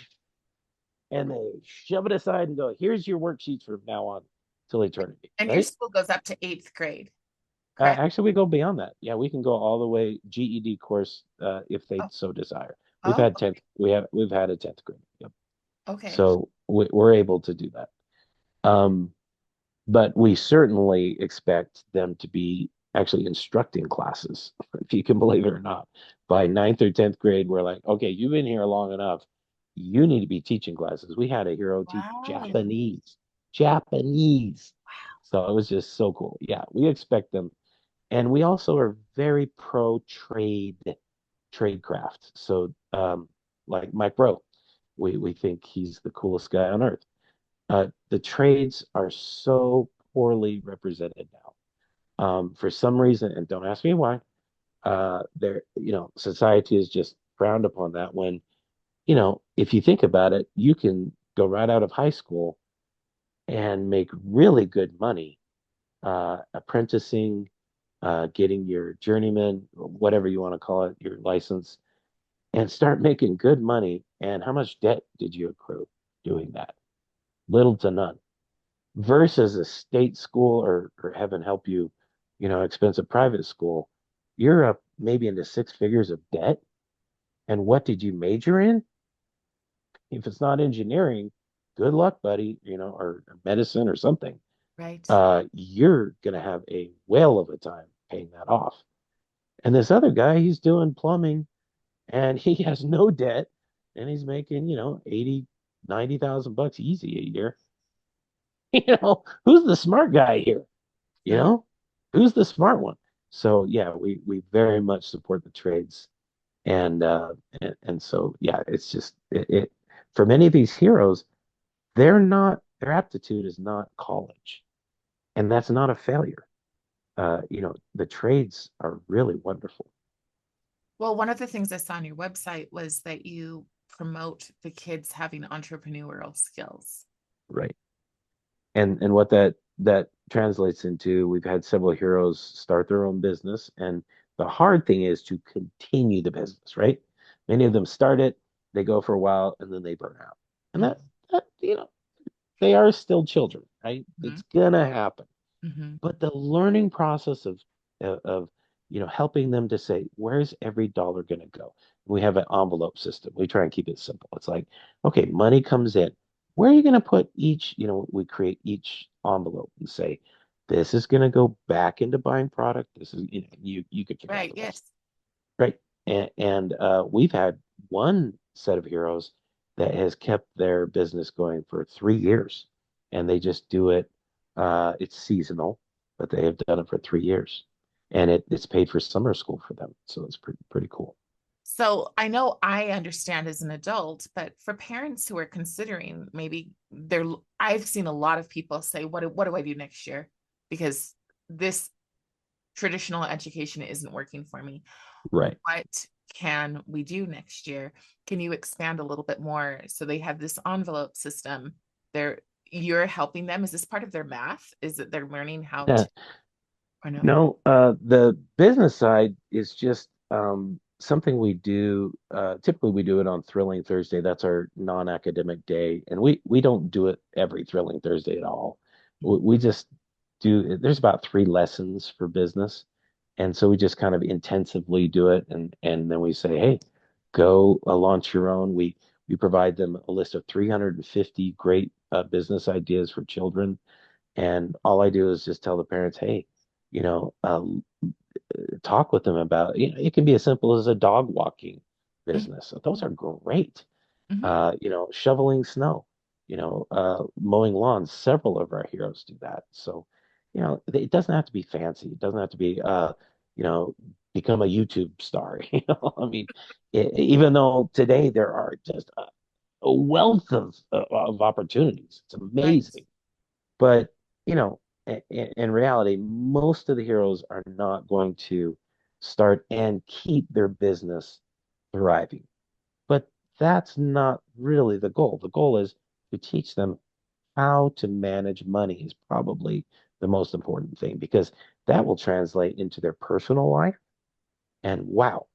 And they shove it aside and go, here's your worksheets from now on till eternity, And your right? school goes up to eighth grade, correct? Actually, we go beyond that. Yeah, we can go all the way GED course if they Oh, so desire. We've oh, had 10th, we've had a 10th grade. Yep. okay. So we're able to do that. Um, but we certainly expect them to be actually instructing classes, if you can believe it or not. By ninth or 10th grade, we're like, okay, you've been here long enough. You need to be teaching classes. We had a hero teach Wow. Japanese. So it was just so cool. Yeah, we expect them. And we also are very pro trade craft. So like Mike Rowe, we think he's the coolest guy on earth. The trades are so poorly represented now. For some reason, and don't ask me why, society is just frowned upon that when, if you think about it, you can go right out of high school and make really good money, apprenticing, getting your journeyman, whatever you want to call it, your license, and start making good money. And how much debt did you accrue doing that? Little to none. Versus a state school or heaven help you, expensive private school, you're up maybe into six figures of debt. And what did you major in? If it's not engineering, good luck, buddy, or medicine or something. Right. You're gonna have a whale of a time paying that off. And this other guy, he's doing plumbing and he has no debt and he's making, 80, 90,000 bucks easy a year. Who's the smart guy here? You Hmm. know, who's the smart one? So yeah, we very much support the trades, and so yeah, it's just it for many of these heroes, their aptitude is not college, and that's not a failure. The trades are really wonderful, Well, one of the things I saw on your website was that you promote the kids having entrepreneurial skills. right? And what that translates into, we've had several heroes start their own business, and the hard thing is to continue the business, right? Many of them start it, they go for a while, and then they burn out, and that they are still children, right? Mm-hmm. It's gonna happen. Mm-hmm. But the learning process of helping them to say, where's every dollar going to go? We have an envelope system. We try and keep it simple. It's like, okay, money comes in. Where are you going to put each? We create each envelope and say, this is going to go back into buying product. This is you could figure out Right. the rest, Yes. right? And we've had one set of heroes that has kept their business going for 3 years, and they just do it. It's seasonal, but they have done it for 3 years, and it's paid for summer school for them. So it's pretty cool. So I know I understand as an adult, but for parents who are considering maybe I've seen a lot of people say, what do I do next year? Because this traditional education isn't working for me. Right. What can we do next year? Can you expand a little bit more? So they have this envelope system. You're helping them. Is this part of their math? Is it they're learning how to, or no? No, the business side is just something we do. Typically, we do it on Thrilling Thursday. That's our non-academic day, and we don't do it every Thrilling Thursday at all. We just do. There's about 3 lessons for business, and so we just kind of intensively do it, and then we say, hey, go launch your own. We provide them a list of 350 great business ideas for children, and all I do is just tell the parents, hey, you know, talk with them about, it can be as simple as a dog walking business. Those are great. Mm-hmm. Shoveling snow, mowing lawns. Several of our heroes do that. So, it doesn't have to be fancy. It doesn't have to be, you know, become a YouTube star. I mean, even though today there are just a wealth of opportunities. It's Right. amazing. But, in reality, most of the heroes are not going to start and keep their business thriving. But that's not really the goal. The goal is to teach them how to manage money is probably the most important thing because that will translate into their personal life. And wow,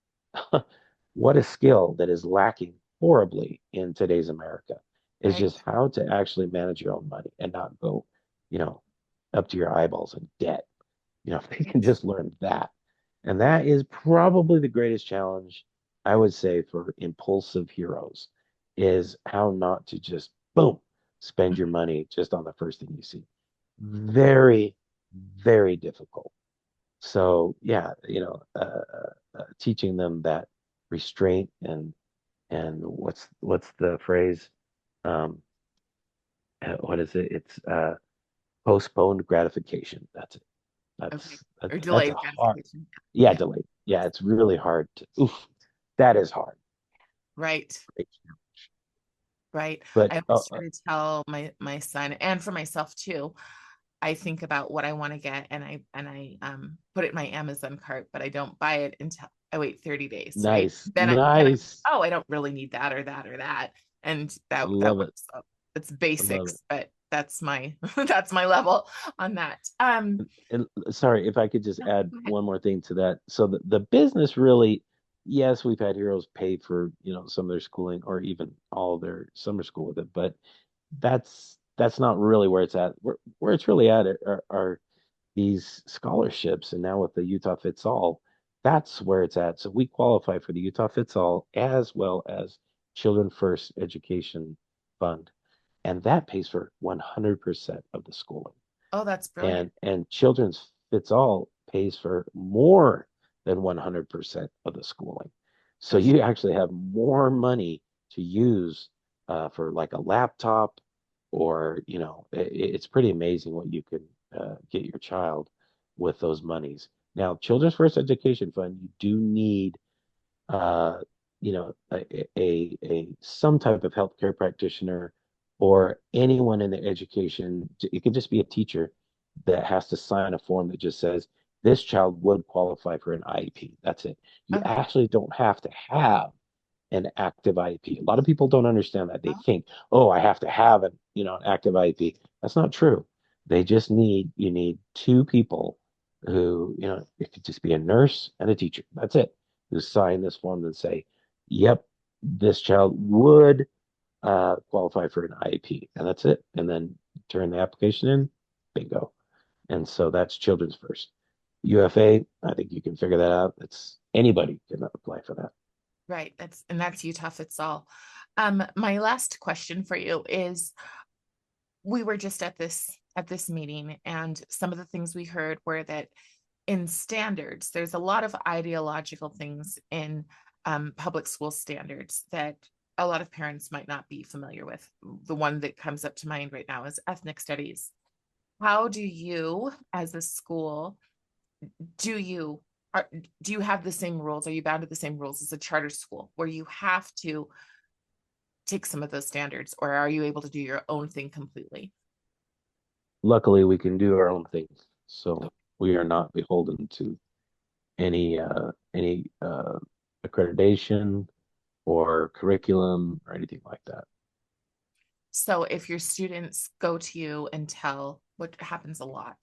what a skill that is lacking horribly in today's America is Right. just how to actually manage your own money and not go, you know, up to your eyeballs in debt. If they can just learn that. And that is probably the greatest challenge I would say for impulsive heroes is how not to just boom, spend your money just on the first thing you see. Very, very difficult. So yeah, teaching them that restraint and what's the phrase? Um, what is it? It's postponed gratification. That's it. Okay. That's Or that's a delayed hard. gratification. Yeah, Yeah. delayed. Yeah, it's really hard to. Oof, that is hard. Right. Right. But I always try to tell my son and for myself too. I think about what I want to get and I put it in my Amazon cart, but I don't buy it until I wait 30 days, right? nice, Then I nice. oh, I don't really need that or that or that. And I that love it. works. It's I love it. basics, but that's my that's my level on that. And sorry, if I could just No, add go ahead. one more thing to that. So the business really, yes, we've had heroes pay for, some of their schooling or even all their summer school with it, but that's not really where it's at. Where it's really at are these scholarships, and now with the Utah Fits All, that's where it's at. So we qualify for the Utah Fits All as well as Children First Education Fund, and that pays for 100% of the schooling Oh, that's brilliant. and Children's Fits All pays for more than 100% of the schooling. So Okay. you actually have more money to use for like a laptop or, it's pretty amazing what you can get your child with those monies. Now, Children's First Education Fund, you do need uh, a some type of healthcare practitioner or anyone in the education. It could just be a teacher that has to sign a form that just says this child would qualify for an IEP. That's it. You Okay. actually don't have to have an active IEP. A lot of people don't understand that. They Oh, think, oh, I have to have an active IEP. That's not true. You need 2 people who, it could just be a nurse and a teacher. That's it. Who sign this form and say, yep, this child would qualify for an IEP. And that's it. And then turn the application in, bingo. And so that's Children's First. UFA, I think you can figure that out. It's anybody can apply for that. right. That's Utah Fits All. My last question for you is we were just at this meeting and some of the things we heard were that in standards there's a lot of ideological things in public school standards that a lot of parents might not be familiar with. The one that comes up to mind right now is ethnic studies. How do you as a school do you are, do you have the same rules? Are you bound to the same rules as a charter school where you have to take some of those standards, or are you able to do your own thing completely? Luckily, we can do our own things, so we are not beholden to any accreditation or curriculum or anything like that. So if your students go to you and tell, what happens a lot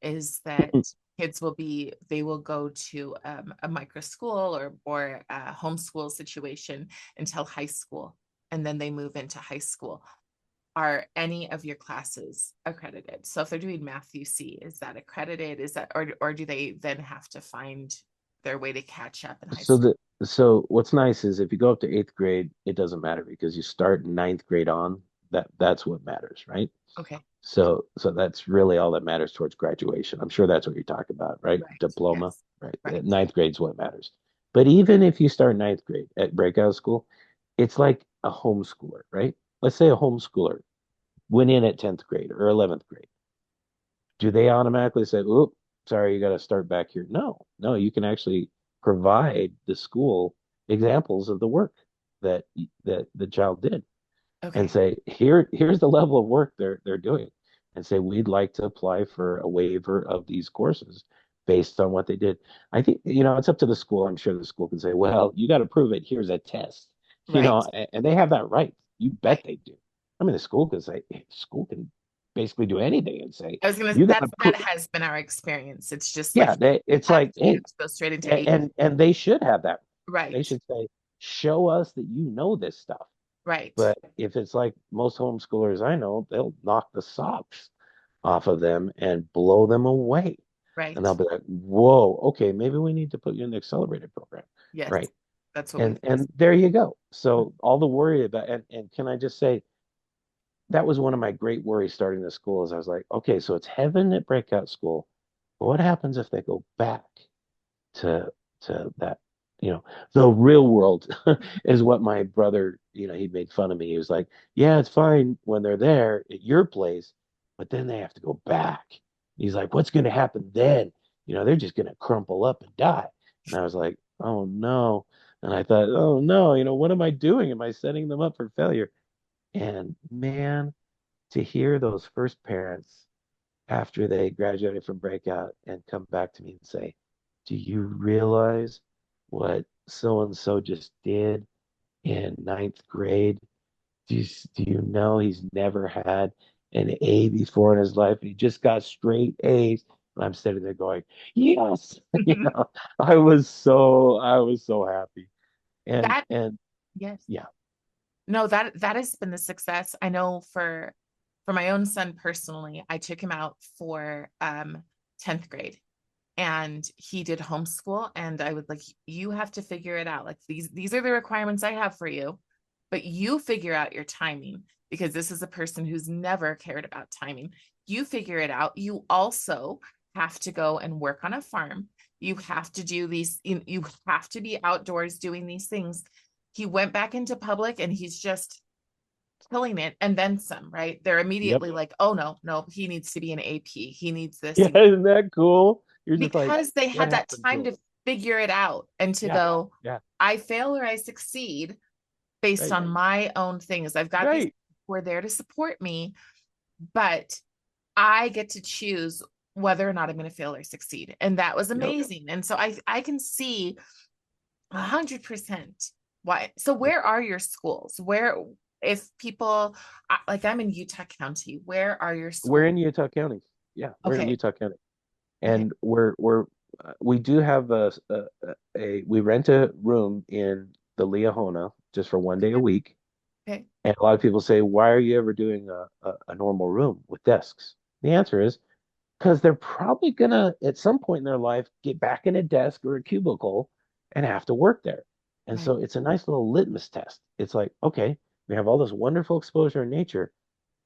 is that kids will be, they will go to a micro school or a homeschool situation until high school, and then they move into high school. Are any of your classes accredited? So if they're doing math UC, is that accredited? Is that, or do they then have to find their way to catch up in high So school? the so what's nice is if you go up to eighth grade, it doesn't matter because you start ninth grade on. That's what matters, right? Okay. So that's really all that matters towards graduation. I'm sure that's what you're talking about, right? Right. Diploma, Yes. right? Right. Ninth grade's what matters. But even if you start ninth grade at Breakout School, it's like a homeschooler, right? Let's say a homeschooler went in at 10th grade or 11th grade. Do they automatically say, "Oop, sorry, you got to start back here"? No, no, you can actually provide the school examples of the work that the child did and Okay. say, here's the level of work they're doing, and say we'd like to apply for a waiver of these courses based on what they did. I think, it's up to the school. I'm sure the school can say, well, you got to prove it. Here's a test, Right. and they have that right. You Right. bet they do. I mean, the school can say, school can basically do anything and say, I was gonna, you got that's to that prove. has been our experience. It's just like Yeah, it's have like, to, you hey, have to go straight into and, eight. and they should have that. They Right. should say, show us that you know this stuff. Right. But if it's like most homeschoolers I know, they'll knock the socks off of them and blow them away. And Right. they'll be like, whoa, okay, maybe we need to put you in the accelerated program. Yes. Right. That's what And we've and there you go. So all the worry about, and can I just say that was one of my great worries starting the school is I was like, okay, so it's heaven at Breakout School. But what happens if they go back to that, you know the real world is what my brother, he made fun of me. He was like, yeah, it's fine when they're there at your place, but then they have to go back. He's like, what's going to happen then? They're just going to crumple up and die. And I was like, oh no. And I thought, oh no, what am I doing? Am I setting them up for failure? And man, to hear those first parents after they graduated from Breakout and come back to me and say, do you realize what so and so just did in ninth grade? Do you know he's never had an A before in his life? He just got straight A's. And I'm sitting there going, yes. I was so happy. And that. and Yes. yeah. No, that has been the success. I know for my own son personally, I took him out for 10th grade, and he did homeschool, and I would like, you have to figure it out. Like, these are the requirements I have for you, but you figure out your timing, because this is a person who's never cared about timing. You figure it out. You also have to go and work on a farm. You have to do these, you have to be outdoors doing these things. He went back into public and he's just killing it, and then some, right? They're Yep. immediately like, oh no, no, he needs to be an AP. He needs this. Yeah, isn't that cool? You're just like, Because they what had that happened time to him? to figure it out and to Yeah, go, yeah, I fail or I succeed based right, on my own things. I've got these right. people who are there to support me, but I get to choose whether or not I'm going to fail or succeed. And that was Yep. amazing. And so I can see 100% why. So Yep. where are your schools? Where, if people, like, I'm in Utah County, where are your We're schools? in Utah County. Yeah, we're in Okay. Utah County, Okay. and we do have we rent a room in the Leahona just for one day a week. Okay. And a lot of people say, why are you ever doing a normal room with desks? The answer is because they're probably gonna at some point in their life get back in a desk or a cubicle and have to work there. And Right. so it's a nice little litmus test. It's like, okay, we have all this wonderful exposure in nature.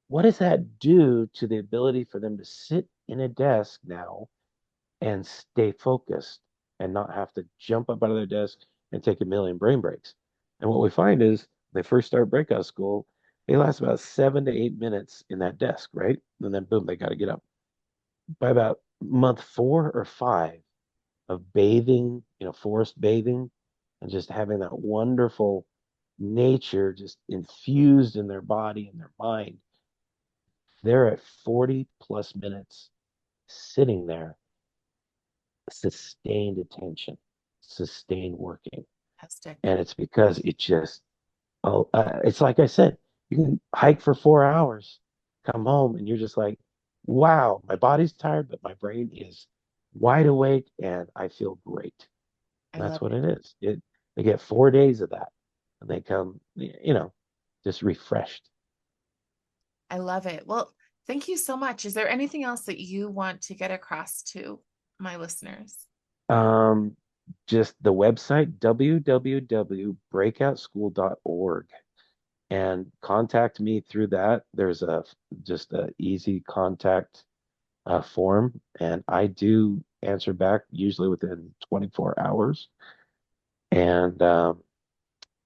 What does that do to the ability for them to sit in a desk now and stay focused and not have to jump up out of their desk and take a million brain breaks? And what we find is they first start breakout school, they last about 7 to 8 minutes in that desk, right? And then boom, they got to get up. By about month 4 or 5, of bathing, forest bathing, and just having that wonderful nature just infused in their body and their mind. They're at 40 plus minutes sitting there, sustained attention, sustained working. Fantastic. And it's because it's like I said, you can hike for 4 hours, come home, and you're just like, wow, my body's tired, but my brain is wide awake and I feel great. I And that's love what it. it is. They get 4 days of that and they come, just refreshed. I love it. Well, thank you so much. Is there anything else that you want to get across to my listeners? Um, just the website, www.breakoutschool.org, and contact me through that. There's just a easy contact form, and I do answer back usually within 24 hours. And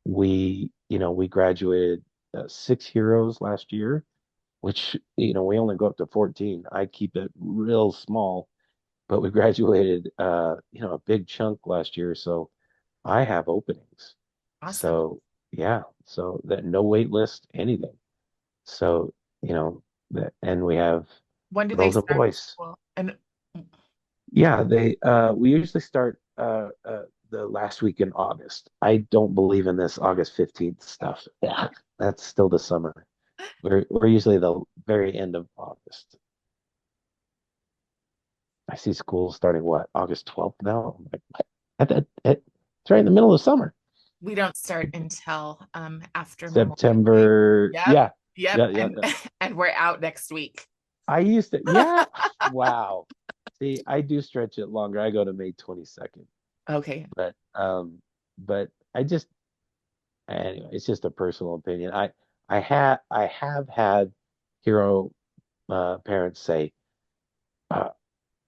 we graduated 6 heroes last year, which we only go up to 14. I keep it real small, but we graduated a big chunk last year, so I have openings. Awesome. So yeah, so that no wait list, anything. So and we have When do they girls and start boys. school? And Yeah, we usually start the last week in August. I don't believe in this August 15th stuff. Yeah, that's still the summer. We're usually the very end of August. I see school starting what, August 12th now? I'm like, what? It's right in the middle of summer. we don't start until after Memorial Day. September. Yep. Yeah. Yep. Yeah, yeah, And yeah. and we're out next week. I used to, yeah. Wow. See, I do stretch it longer. I go to May 22nd. Okay. But but I just anyway, it's just a personal opinion. I have had hero parents say, uh,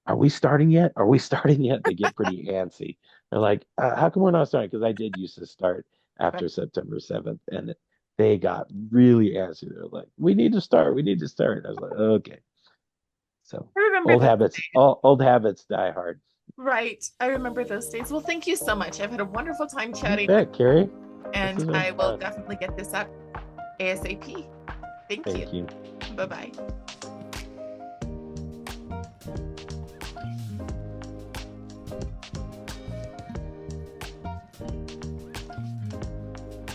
"Are we starting yet? Are we starting yet?" They get pretty antsy. They're like, "How come we're not starting?" Because I did used to start Right. after September 7th, and they got really antsy. They're like, "We need to start. We need to start." I was like, "Okay." So I remember those days. old habits die hard. Right. I remember those days. Well, thank you so much. I've had a wonderful time You chatting with bet, Carrie. you, This and has been I will fun. definitely get this up ASAP. Thank you. Thank you. Bye bye.